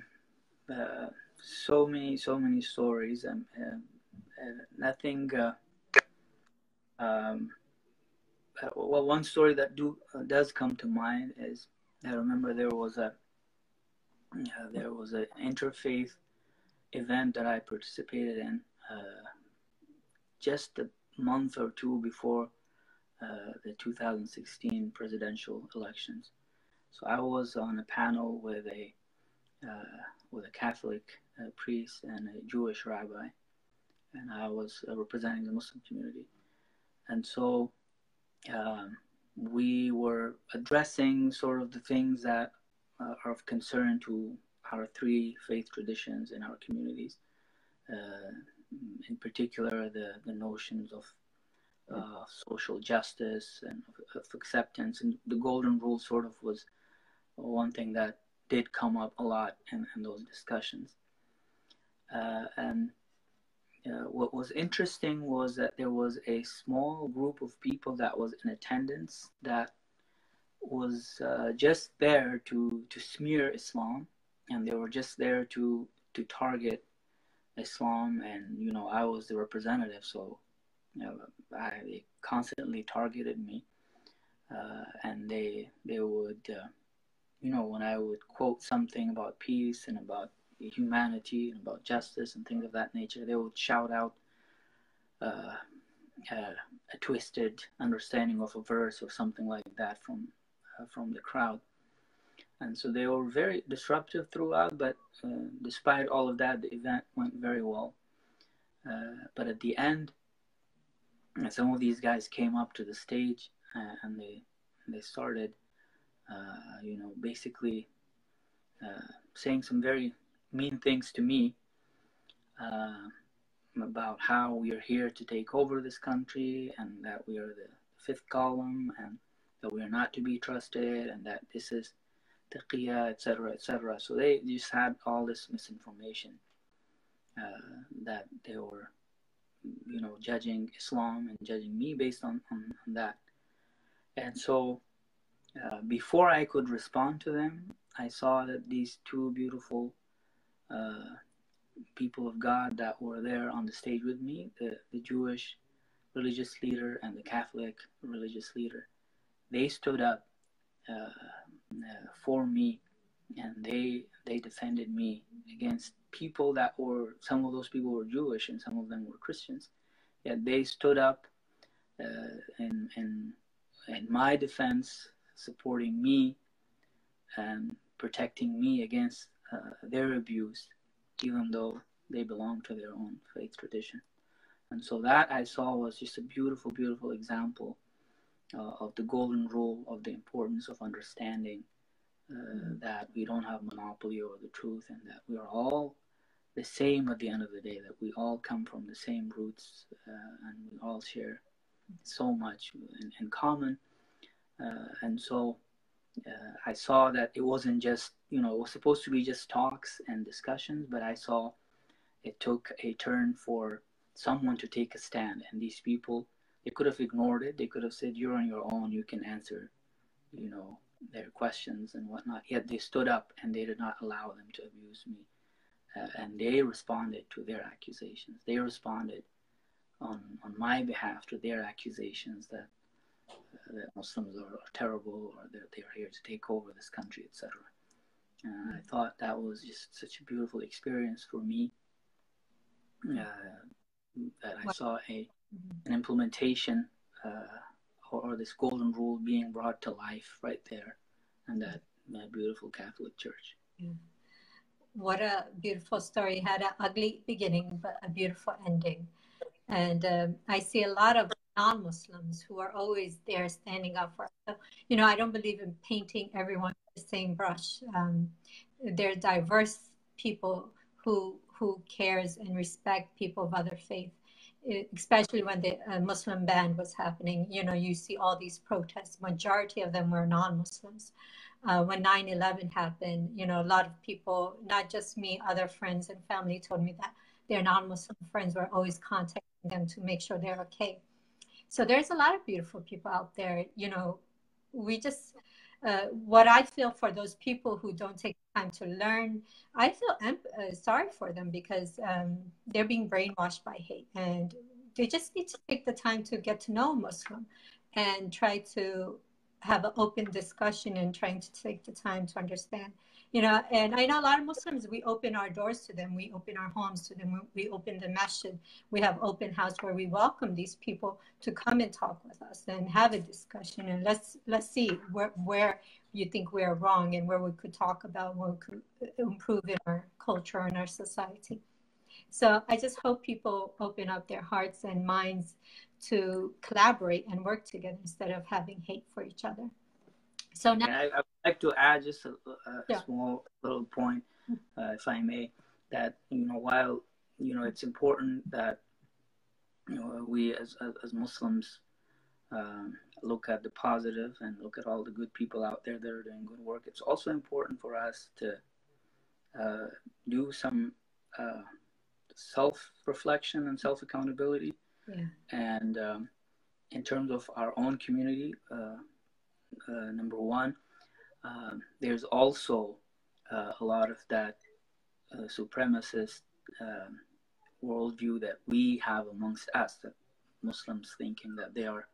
are so many stories, and nothing. Well, one story that does come to mind is, I remember there was an interfaith event that I participated in just a month or two before the 2016 presidential elections. So I was on a panel with a Catholic priest and a Jewish rabbi, and I was representing the Muslim community. And so we were addressing sort of the things that are of concern to our three faith traditions in our communities. In particular, the notions of social justice and of acceptance. And the golden rule sort of was one thing that did come up a lot in those discussions. And what was interesting was that there was a small group of people that was in attendance that was just there to smear Islam, and they were just there to target Islam. And I was the representative, so they constantly targeted me, and they would when I would quote something about peace and about humanity and about justice and things of that nature, they would shout out a twisted understanding of a verse or something like that from the crowd. And so they were very disruptive throughout, but despite all of that, the event went very well. But at the end, some of these guys came up to the stage, and they started basically saying some very mean things to me, about how we are here to take over this country, and that we are the fifth column, and that we are not to be trusted, and that this is taqiyya, etc., etc. So they just had all this misinformation, that they were, judging Islam and judging me based on that. And so before I could respond to them, I saw that these two beautiful people of God that were there on the stage with me, the Jewish religious leader and the Catholic religious leader, they stood up for me, and they defended me against people that were, some of those people were Jewish and some of them were Christians. Yet they stood up in my defense, supporting me and protecting me against their abuse, even though they belong to their own faith tradition. And so that I saw was just a beautiful, beautiful example of the golden rule, of the importance of understanding that we don't have monopoly over the truth, and that we are all the same at the end of the day, that we all come from the same roots, and we all share so much in common. And so I saw that it wasn't just, it was supposed to be just talks and discussions, but I saw it took a turn for someone to take a stand. And these people, they could have ignored it. They could have said, you're on your own, you can answer, their questions and whatnot. Yet they stood up and they did not allow them to abuse me. And they responded to their accusations. They responded on my behalf to their accusations that Muslims are terrible, or that they're here to take over this country, etc. And I thought that was just such a beautiful experience for me, that I saw an implementation or this golden rule being brought to life right there in that beautiful Catholic church. Yeah. What a beautiful story. It had an ugly beginning, but a beautiful ending. And I see a lot of non-Muslims who are always there standing up for us. So, I don't believe in painting everyone with the same brush. There are diverse people who cares and respect people of other faith, especially when the Muslim ban was happening. You see all these protests. Majority of them were non-Muslims. When 9/11 happened, a lot of people, not just me, other friends and family told me that their non-Muslim friends were always contacting them to make sure they're okay. So there's a lot of beautiful people out there. We just, what I feel for those people who don't take time to learn, I feel sorry for them, because they're being brainwashed by hate, and they just need to take the time to get to know a Muslim and try to have an open discussion and trying to take the time to understand. And I know a lot of Muslims, we open our doors to them, we open our homes to them, we open the masjid, we have open house where we welcome these people to come and talk with us and have a discussion, and let's see where you think we're wrong and where we could talk about what we could improve in our culture and our society. So I just hope people open up their hearts and minds to collaborate and work together instead of having hate for each other. So now, I would like to add just a small little point, if I may, that while it's important that we as Muslims look at the positive and look at all the good people out there that are doing good work. It's also important for us to do some self-reflection and self-accountability. Yeah. And in terms of our own community, number one, there's also a lot of that supremacist worldview that we have amongst us, that Muslims thinking that they are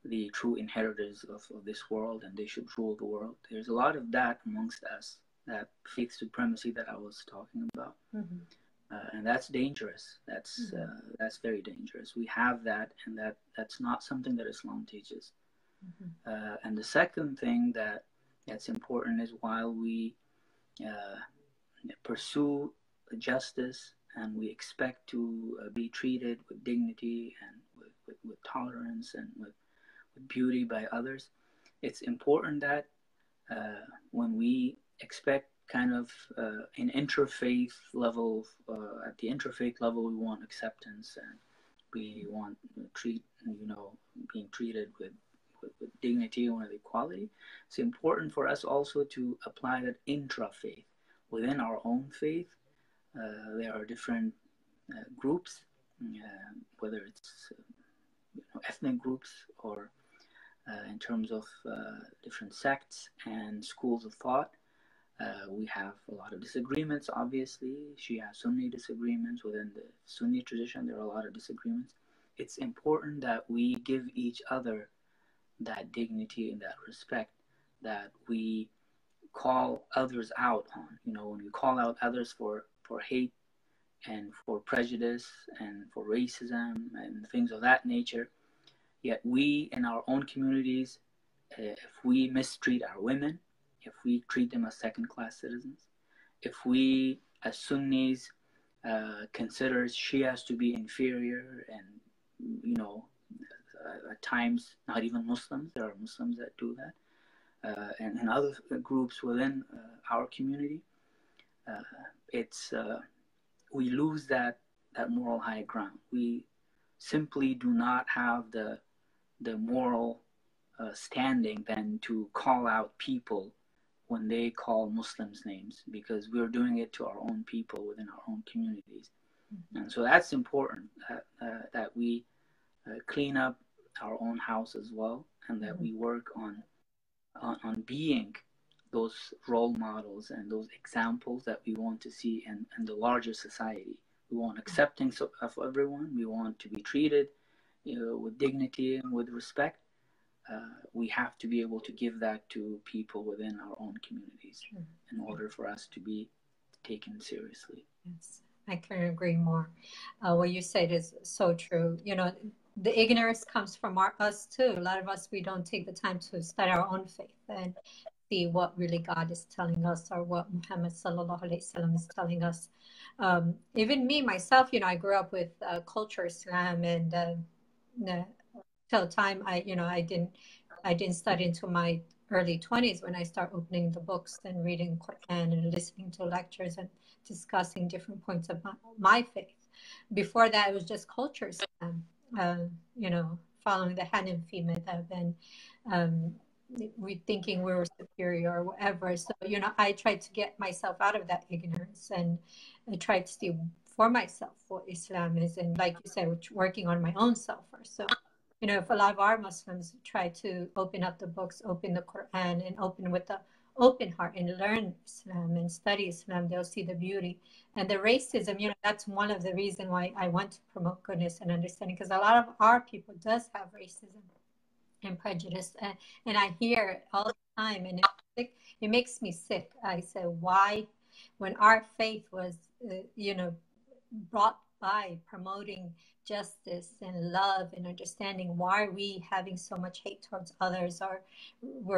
the true inheritors of this world and they should rule the world. There's a lot of that amongst us, that faith supremacy that I was talking about. Mm-hmm. And that's dangerous. That's very dangerous. We have that, and that's not something that Islam teaches. Mm-hmm. And the second thing that's important is, while we pursue justice and we expect to be treated with dignity and with tolerance and with beauty by others, it's important that when we expect kind of an interfaith level, at the interfaith level, we want acceptance and we want being treated with dignity and with equality. It's important for us also to apply that intra-faith within our own faith. There are different groups, whether it's ethnic groups or in terms of different sects and schools of thought. We have a lot of disagreements, obviously. Shia Sunni disagreements. Within the Sunni tradition, there are a lot of disagreements. It's important that we give each other that dignity and that respect, that we call others out on. When we call out others for hate and for prejudice and for racism and things of that nature, yet we in our own communities, if we mistreat our women, if we treat them as second-class citizens, if we as Sunnis consider Shias to be inferior and, at times not even Muslims, there are Muslims that do that, and other groups within our community, we lose that moral high ground. We simply do not have the moral standing then to call out people when they call Muslims names, because we're doing it to our own people within our own communities. Mm-hmm. And so that's important, that we clean up our own house as well, and that we work on being those role models and those examples that we want to see in the larger society. We want acceptance of everyone. We want to be treated with dignity and with respect. We have to be able to give that to people within our own communities in order for us to be taken seriously. Yes, I couldn't agree more. What you said is so true. The ignorance comes from us too. A lot of us, we don't take the time to study our own faith and see what really God is telling us, or what Muhammad sallallahu alaihi wasallam is telling us. Even me, myself, I grew up with culture Islam, and till time I didn't study until my early 20s, when I start opening the books and reading Qur'an and listening to lectures and discussing different points of my faith. Before that, it was just culture Islam, following the Hanafi madhab, and we thinking we were superior or whatever. So, I tried to get myself out of that ignorance, and I tried to see for myself what Islam is. And like you said, working on my own self first. So, if a lot of our Muslims try to open up the books, open the Quran, and open with the open heart and learn Islam and study Islam, they'll see the beauty. And the racism, that's one of the reasons why I want to promote goodness and understanding, because a lot of our people does have racism and prejudice, and I hear it all the time, and it makes me sick. I say, why, when our faith was brought by promoting justice and love and understanding, why are we having so much hate towards others, or we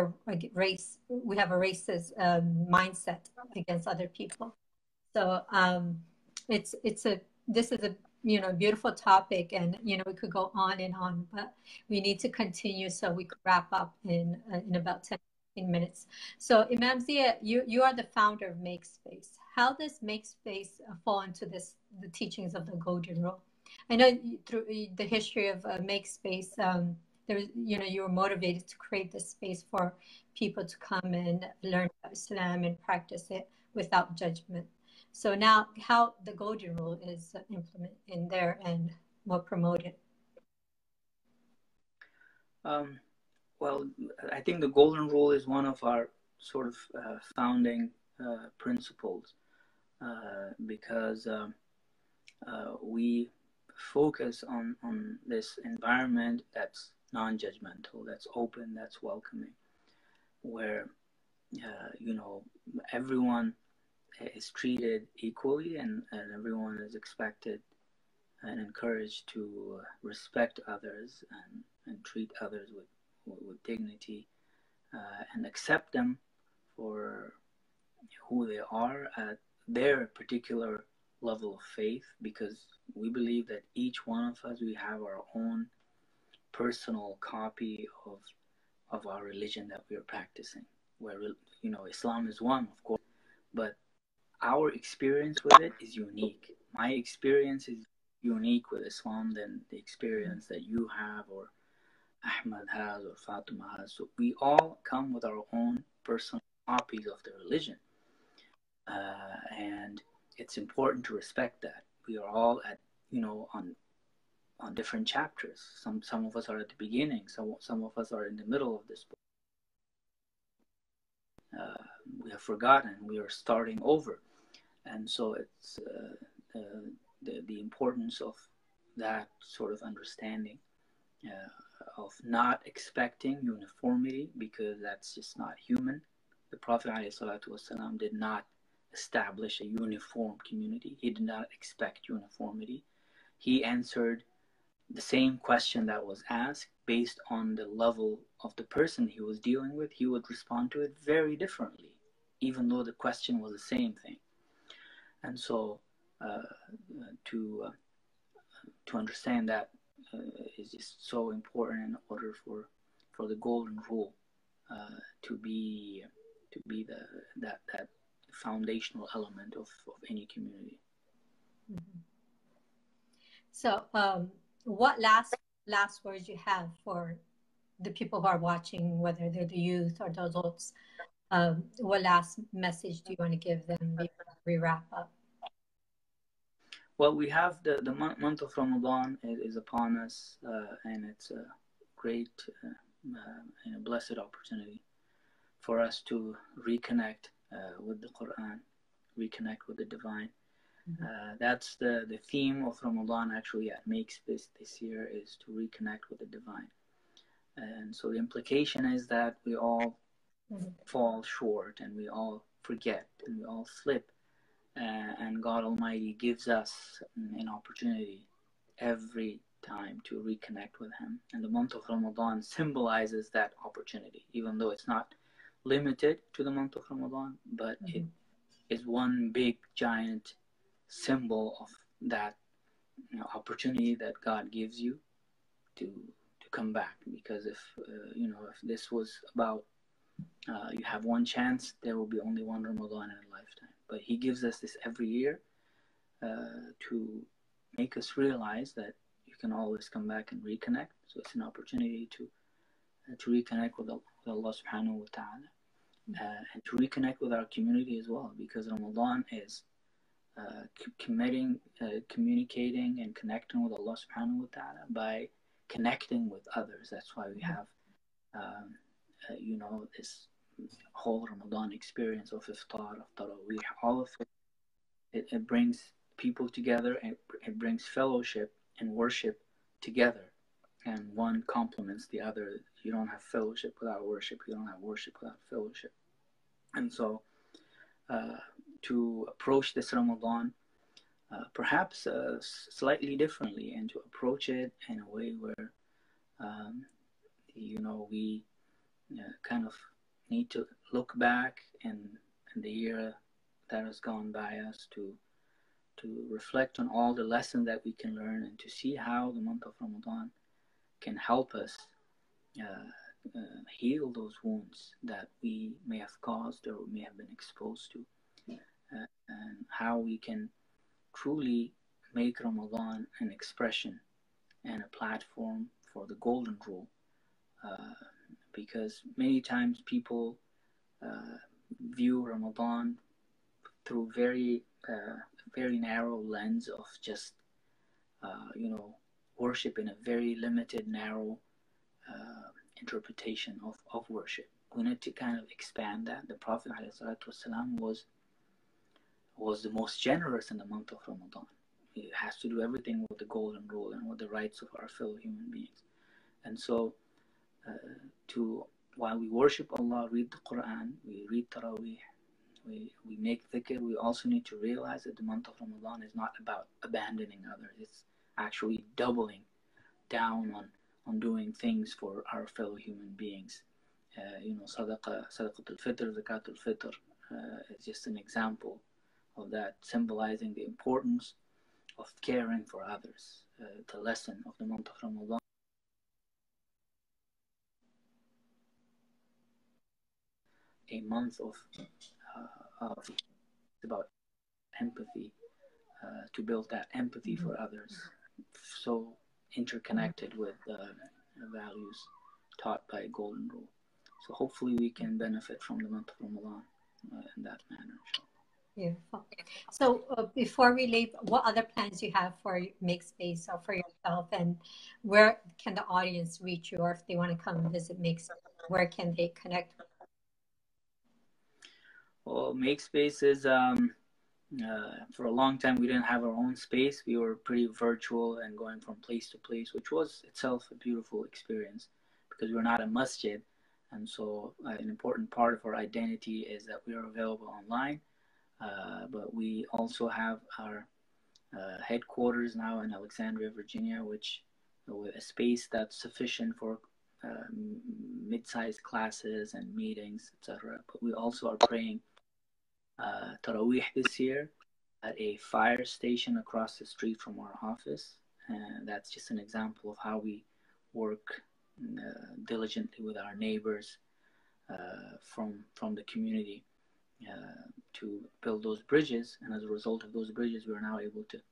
have a racist mindset against other people? So this is a beautiful topic, and we could go on and on, but we need to continue so we could wrap up in about 10-15 minutes. So Imam Zia, you are the founder of MakeSpace. How does MakeSpace fall into the teachings of the Golden Rule? I know through the history of MakeSpace, you were motivated to create this space for people to come and learn about Islam and practice it without judgment. So now, how the Golden Rule is implemented in there and more promoted. Well, I think the Golden Rule is one of our sort of founding principles because we focus on this environment that's non-judgmental, that's open, that's welcoming, where everyone is treated equally and everyone is expected and encouraged to respect others and treat others with dignity and accept them for who they are at their particular level of faith, because we believe that each one of us, we have our own personal copy of our religion that we are practicing, where Islam is one, of course, but our experience with it is unique. My experience is unique with Islam than the experience that you have or Ahmed has or Fatima has. So we all come with our own personal copies of the religion, and it's important to respect that. We are all at on different chapters. Some of us are at the beginning. Some of us are in the middle of this book. We have forgotten. We are starting over, and so it's the importance of that sort of understanding of not expecting uniformity, because that's just not human. The Prophet ﷺ did not establish a uniform community. He did not expect uniformity. He answered the same question that was asked based on the level of the person he was dealing with. He would respond to it very differently, even though the question was the same thing. And so to understand that is just so important in order for the Golden Rule to be that foundational element of any community. Mm-hmm. So what last words you have for the people who are watching, whether they're the youth or the adults? What last message do you want to give them before we wrap up? Well, we have the month of Ramadan is upon us, and it's a great and a blessed opportunity for us to reconnect with the Qur'an, reconnect with the divine. Mm-hmm. That's the theme of Ramadan actually at MakeSpace this year, is to reconnect with the divine. And so the implication is that we all fall short and we all forget and we all slip. And God Almighty gives us an opportunity every time to reconnect with Him. And the month of Ramadan symbolizes that opportunity, even though it's not limited to the month of Ramadan, but it is one big, giant symbol of that opportunity that God gives you to come back. Because if this was about you have one chance, there will be only one Ramadan in a lifetime. But He gives us this every year to make us realize that you can always come back and reconnect. So it's an opportunity to reconnect with Allah subhanahu wa ta'ala, and to reconnect with our community as well, because Ramadan is communicating and connecting with Allah subhanahu wa ta'ala by connecting with others. That's why we have this whole Ramadan experience of iftar, of tarawih, all of it brings people together, and it brings fellowship and worship together, and one complements the other. You don't have fellowship without worship, you don't have worship without fellowship. And so to approach this Ramadan perhaps slightly differently, and to approach it in a way where we kind of need to look back in the year that has gone by us, to reflect on all the lessons that we can learn, and to see how the month of Ramadan can help us heal those wounds that we may have caused or may have been exposed to, and how we can truly make Ramadan an expression and a platform for the golden rule, because many times people view Ramadan through very narrow lens of just worship in a very limited, narrow interpretation of worship. We need to kind of expand that. The Prophet ﷺ was the most generous in the month of Ramadan. He has to do everything with the golden rule and with the rights of our fellow human beings. And so, while we worship Allah, read the Qur'an, we read Taraweeh, we make dhikr, we also need to realize that the month of Ramadan is not about abandoning others. It's actually doubling down on doing things for our fellow human beings. Sadaqat al-Fitr, Zakat al-Fitr is just an example of that, symbolizing the importance of caring for others. The lesson of the month of Ramadan, a month of about empathy, to build that empathy for others, so interconnected with values taught by Golden Rule. So hopefully we can benefit from the month of Ramadan in that manner. Beautiful. So before we leave, what other plans you have for MakeSpace or for yourself, and where can the audience reach you, or if they want to come and visit MakeSpace, where can they connect with you? Well, MakeSpace is for a long time we didn't have our own space. We were pretty virtual and going from place to place, which was itself a beautiful experience because we're not a masjid, and so an important part of our identity is that we are available online. But we also have our headquarters now in Alexandria, Virginia, which with a space that's sufficient for mid-sized classes and meetings, etc. But we also are praying Taraweeh this year at a fire station across the street from our office, and that's just an example of how we work diligently with our neighbors from the community to build those bridges. And as a result of those bridges, we are now able to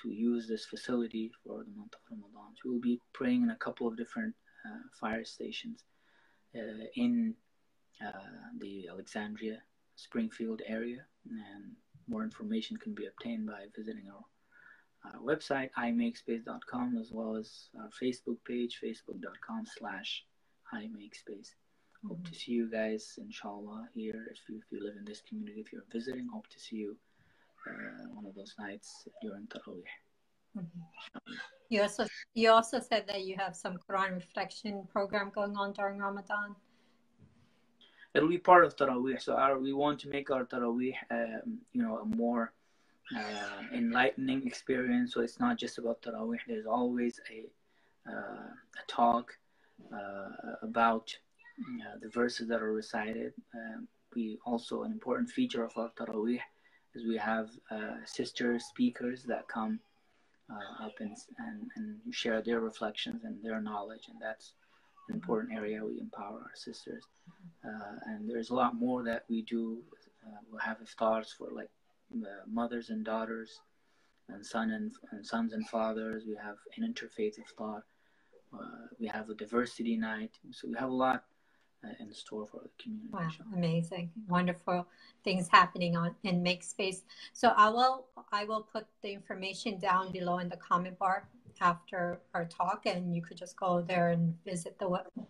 use this facility for the month of Ramadan. So we'll be praying in a couple of different fire stations in the Alexandria, Springfield area, and more information can be obtained by visiting our website, imakespace.com, as well as our Facebook page, facebook.com/imakespace. Hope to see you guys, inshallah, here. If you live in this community, if you're visiting, hope to see you one of those nights during Taraweeh. You also said that you have some Quran reflection program going on during Ramadan. It'll be part of Taraweeh. So we want to make our Taraweeh, a more enlightening experience. So it's not just about Taraweeh. There's always a talk about the verses that are recited. We also, an important feature of our Taraweeh is we have sister speakers that come up and share their reflections and their knowledge, and that's an important area. We empower our sisters, and there's a lot more that we do. We'll have iftars for like mothers and daughters, and sons and fathers. We have an interfaith iftar. We have a diversity night. So we have a lot in store for the community. Wow, amazing, wonderful things happening in MakeSpace. So I will put the information down below in the comment bar after our talk, and you could just go there and visit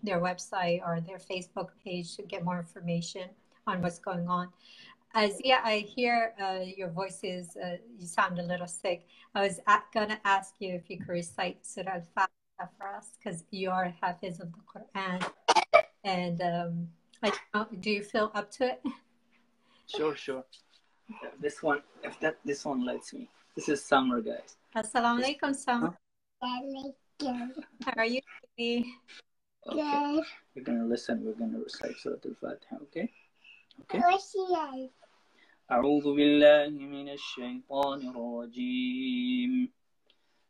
their website or their Facebook page to get more information on what's going on. Zia, I hear your voice is, you sound a little sick. I was going to ask you if you could recite Surah Al-Fatiha for us, because you are Hafiz of the Qur'an. And do you feel up to it? Sure. This one lets me. This is Summer, guys. Assalamu alaikum, Summer. How are you, baby? Okay. We're going to listen. We're going to recite Surah Al-Fatiha, okay? أعوذ بالله من الشيطان الرجيم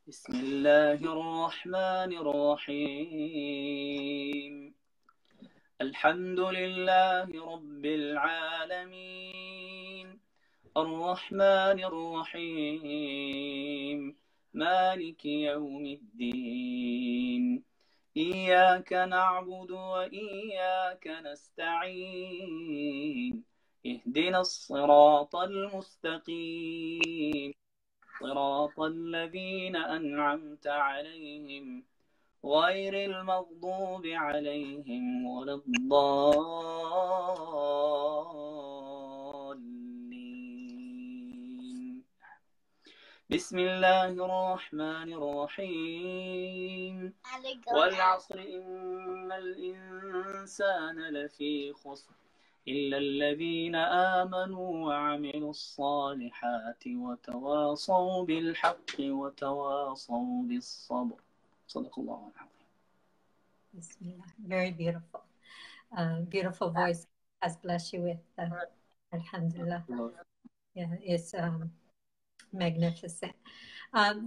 بسم الله الرحمن الرحيم الحمد لله رب العالمين الرحمن الرحيم مالك يوم الدين إياك نعبد وإياك نستعين اهدنا الصراط المستقيم صراط الذين أنعمت عليهم غير المغضوب عليهم ولا الضالين بسم الله الرحمن الرحيم والعصر إن الإنسان لفي خسر إلا الذين آمنوا وعملوا الصالحات وتواصوا بالحق وتواصوا بالصبر. صدق الله العظيم. Bismillah. Very beautiful. Beautiful voice. Has blessed you with alhamdulillah. Yeah, it's magnificent.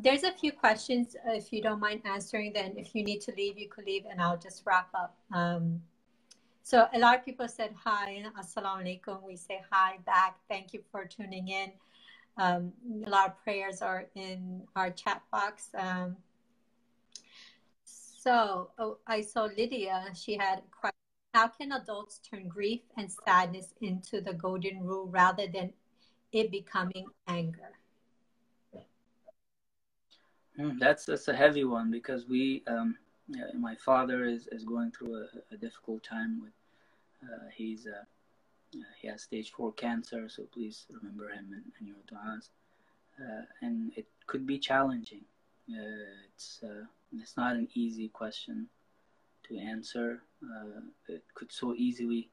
There's a few questions, if you don't mind answering them. If you need to leave, you could leave, and I'll just wrap up. So a lot of people said hi, assalamu alaikum. We say hi back. Thank you for tuning in. A lot of prayers are in our chat box. I saw Lydia. She had a question. How can adults turn grief and sadness into the golden rule rather than it becoming anger? That's a heavy one, because my father is going through a difficult time with he has stage 4 cancer, so please remember him in your du'as. And it could be challenging. It's not an easy question to answer. It could so easily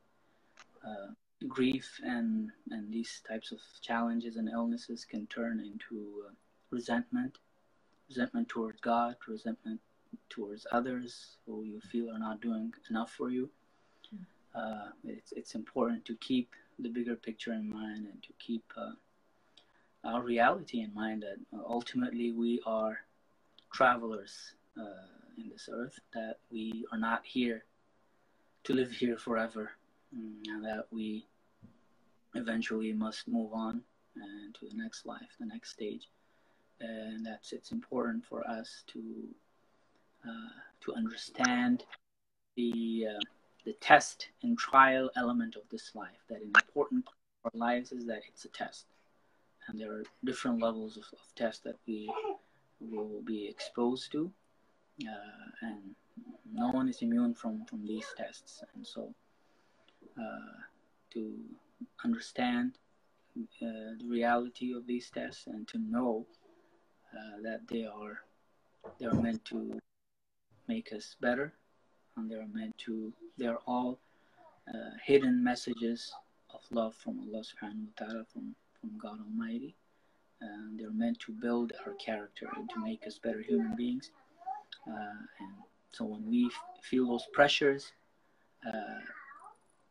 grief and these types of challenges and illnesses can turn into resentment towards God, resentment towards others who you feel are not doing enough for you. It's important to keep the bigger picture in mind, and to keep our reality in mind, that ultimately we are travelers in this earth, that we are not here to live here forever, and that we eventually must move on to the next life, the next stage. And it's important for us to understand the test and trial element of this life. That an important part of our lives is that it's a test, and there are different levels of tests that we will be exposed to, and no one is immune from these tests. And so to understand the reality of these tests, and to know that they are meant to make us better, and they're all hidden messages of love from Allah subhanahu wa ta'ala, from God Almighty. And they're meant to build our character and to make us better human beings. And so when we feel those pressures,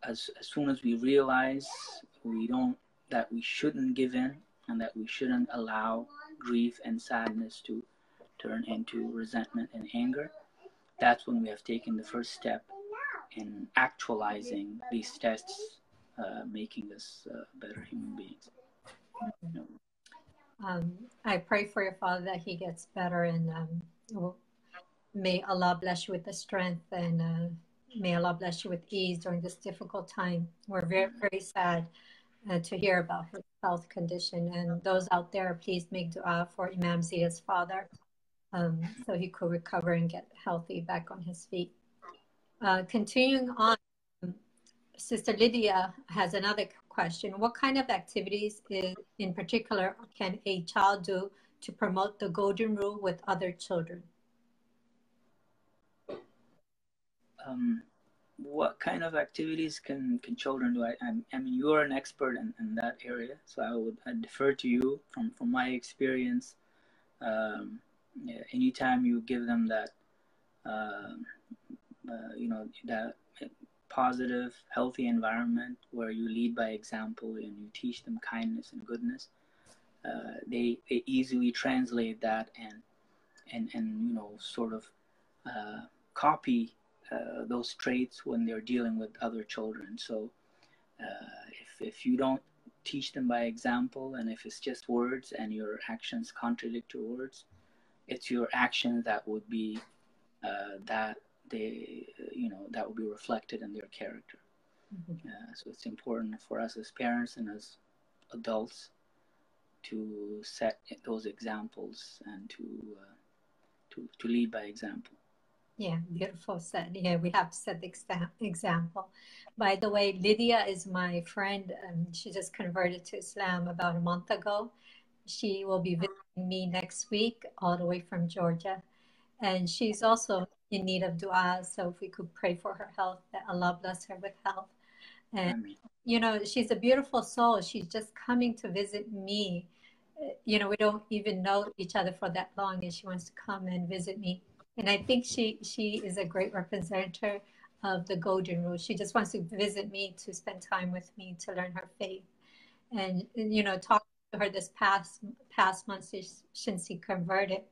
as soon as we realize that we shouldn't give in, and that we shouldn't allow grief and sadness to turn into resentment and anger, that's when we have taken the first step in actualizing these tests, making us better human beings. I pray for your father that he gets better, and may Allah bless you with the strength, and may Allah bless you with ease during this difficult time. We're very, very sad to hear about his health condition. And those out there, please make dua for Imam Zia's father, so he could recover and get healthy back on his feet. Continuing on, Sister Lydia has another question. What kind of activities in particular can a child do to promote the golden rule with other children? What kind of activities can children do? I mean, you are an expert in that area, so I'd defer to you from my experience. Anytime you give them that, that positive, healthy environment where you lead by example and you teach them kindness and goodness, they easily translate that and sort of copy those traits when they're dealing with other children. So if you don't teach them by example, and if it's just words and your actions contradict your words, it's your actions that would be that they that would be reflected in their character. So it's important for us as parents and as adults to set those examples and to lead by example. Yeah, beautiful said. Yeah, we have to set the example. By the way, Lydia is my friend. She just converted to Islam about a month ago. She will be visiting me next week, all the way from Georgia. And she's also in need of dua. So if we could pray for her health, that Allah bless her with health. And, you know, she's a beautiful soul. She's just coming to visit me. You know, we don't even know each other for that long, and she wants to come and visit me. And I think she is a great representative of the golden rule. She just wants to visit me, to spend time with me, to learn her faith. And you know, talking to her this past month since she converted,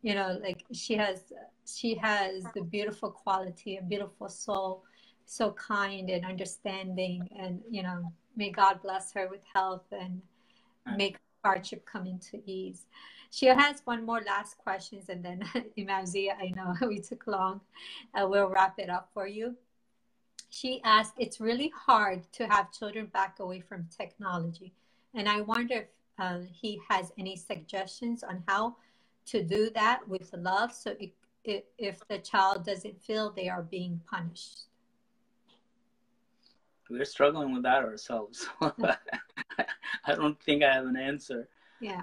you know, like she has the beautiful quality, a beautiful soul, so kind and understanding. And you know, may God bless her with health and make hardship come into ease. She has one more last questions, and then Imam Zia, I know we took long. We'll wrap it up for you. She asked, it's really hard to have children back away from technology. And I wonder if he has any suggestions on how to do that with love, so if the child doesn't feel they are being punished. We're struggling with that ourselves. I don't think I have an answer. Yeah.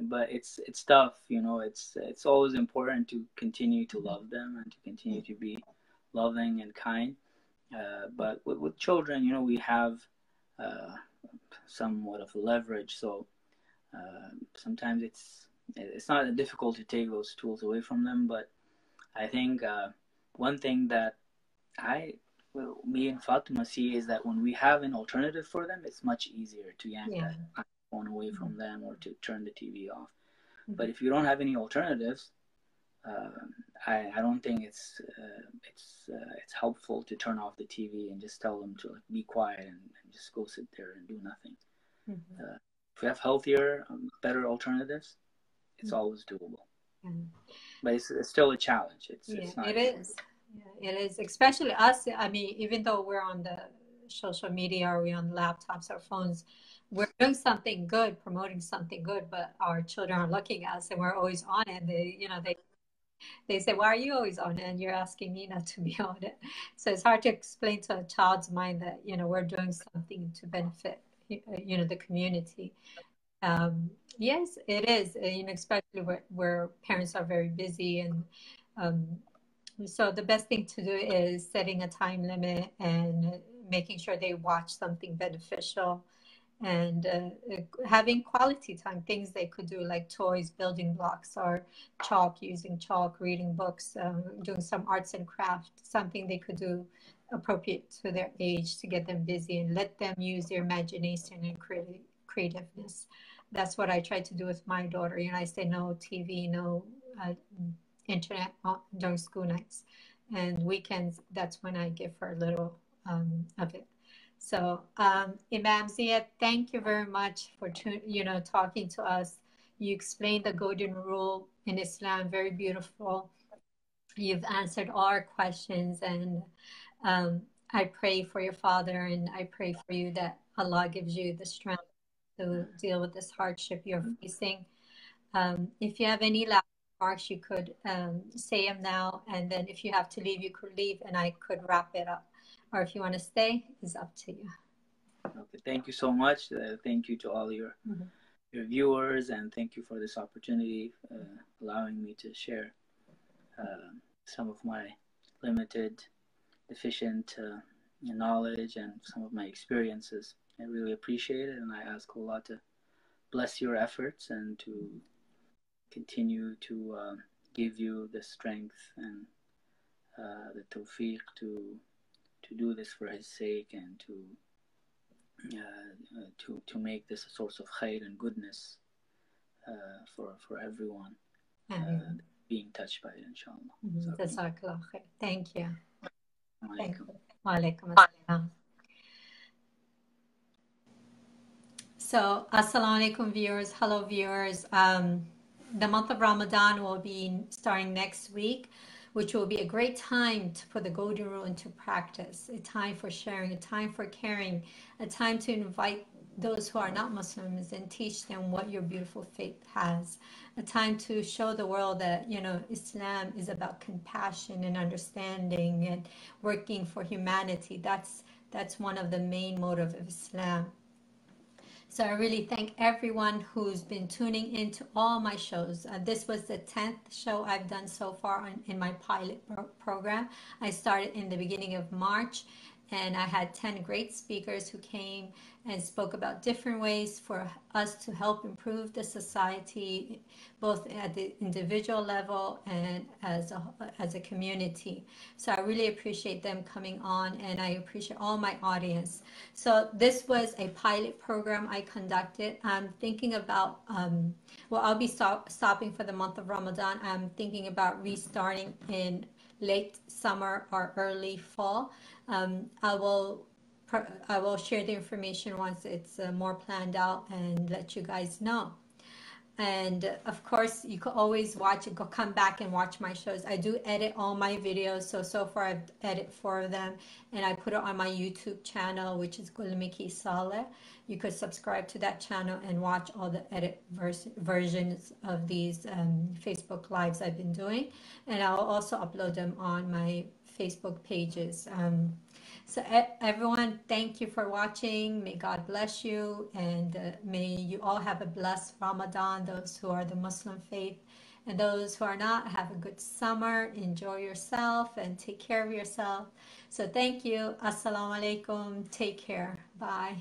But it's tough, you know. It's always important to continue to love them and to continue to be loving and kind. But with children, you know, we have somewhat of leverage. So sometimes it's not difficult to take those tools away from them. But I think one thing that me and Fatima see is that when we have an alternative for them, it's much easier to yank that phone away from them or to turn the TV off. But if you don't have any alternatives, I don't think it's helpful to turn off the TV and just tell them to be quiet and just go sit there and do nothing. If we have healthier, better alternatives, it's always doable. But it's still a challenge. It's not. It is. Yeah, it is, especially us. I mean, even though we're on the social media or we're on laptops or phones, we're doing something good, promoting something good, but our children are looking at us and we're always on it. They say, why are you always on it? And you're asking me not to be on it. So it's hard to explain to a child's mind that, you know, we're doing something to benefit, you know, the community. Yes, it is, you know, especially where parents are very busy. And so the best thing to do is setting a time limit and making sure they watch something beneficial, and having quality time, things they could do like toys, building blocks, or using chalk, reading books, doing some arts and crafts, something they could do appropriate to their age to get them busy and let them use their imagination and creativeness. That's what I try to do with my daughter. You know, I say no TV, no internet during school nights, and weekends. That's when I give her a little of it. So Imam Zia, thank you very much for talking to us. You explained the golden rule in Islam, very beautiful. You've answered all our questions, and I pray for your father, and I pray for you that Allah gives you the strength to deal with this hardship you're facing. If you have any last remarks, you could say them now, and then if you have to leave, you could leave, and I could wrap it up. Or if you want to stay, it's up to you. Okay, thank you so much. Thank you to all your viewers, and thank you for this opportunity, allowing me to share some of my limited, deficient knowledge and some of my experiences. I really appreciate it, and I ask Allah to bless your efforts and to continue to give you the strength and the tawfiq to do this for His sake, and to make this a source of khair and goodness for everyone being touched by it, inshallah. Jazakallah khair. Thank you. Wa alaikum. Wa alaikum assalam. So, Assalamu alaikum viewers. Hello viewers. The month of Ramadan will be starting next week, which will be a great time to put the golden rule into practice. A time for sharing, a time for caring, a time to invite those who are not Muslims and teach them what your beautiful faith has. A time to show the world that, you know, Islam is about compassion and understanding and working for humanity. That's one of the main motives of Islam. So I really thank everyone who's been tuning into all my shows. This was the 10th show I've done so far in my pilot program. I started in the beginning of March, and I had 10 great speakers who came and spoke about different ways for us to help improve the society, both at the individual level and as a community. So I really appreciate them coming on, and I appreciate all my audience. So this was a pilot program I conducted. I'm thinking about, well, I'll be stopping for the month of Ramadan. I'm thinking about restarting in late summer or early fall. I will share the information once it's more planned out and let you guys know. And of course, you can always watch it, come back and watch my shows. I do edit all my videos. So far I've edited 4 of them, and I put it on my YouTube channel, which is Gulmiki Saleh. You could subscribe to that channel and watch all the edit versions of these Facebook Lives I've been doing. And I'll also upload them on my Facebook pages. So everyone, thank you for watching. May God bless you, and may you all have a blessed Ramadan, those who are the Muslim faith, and those who are not, have a good summer. Enjoy yourself and take care of yourself. So thank you. Assalamu alaikum. Take care. Bye.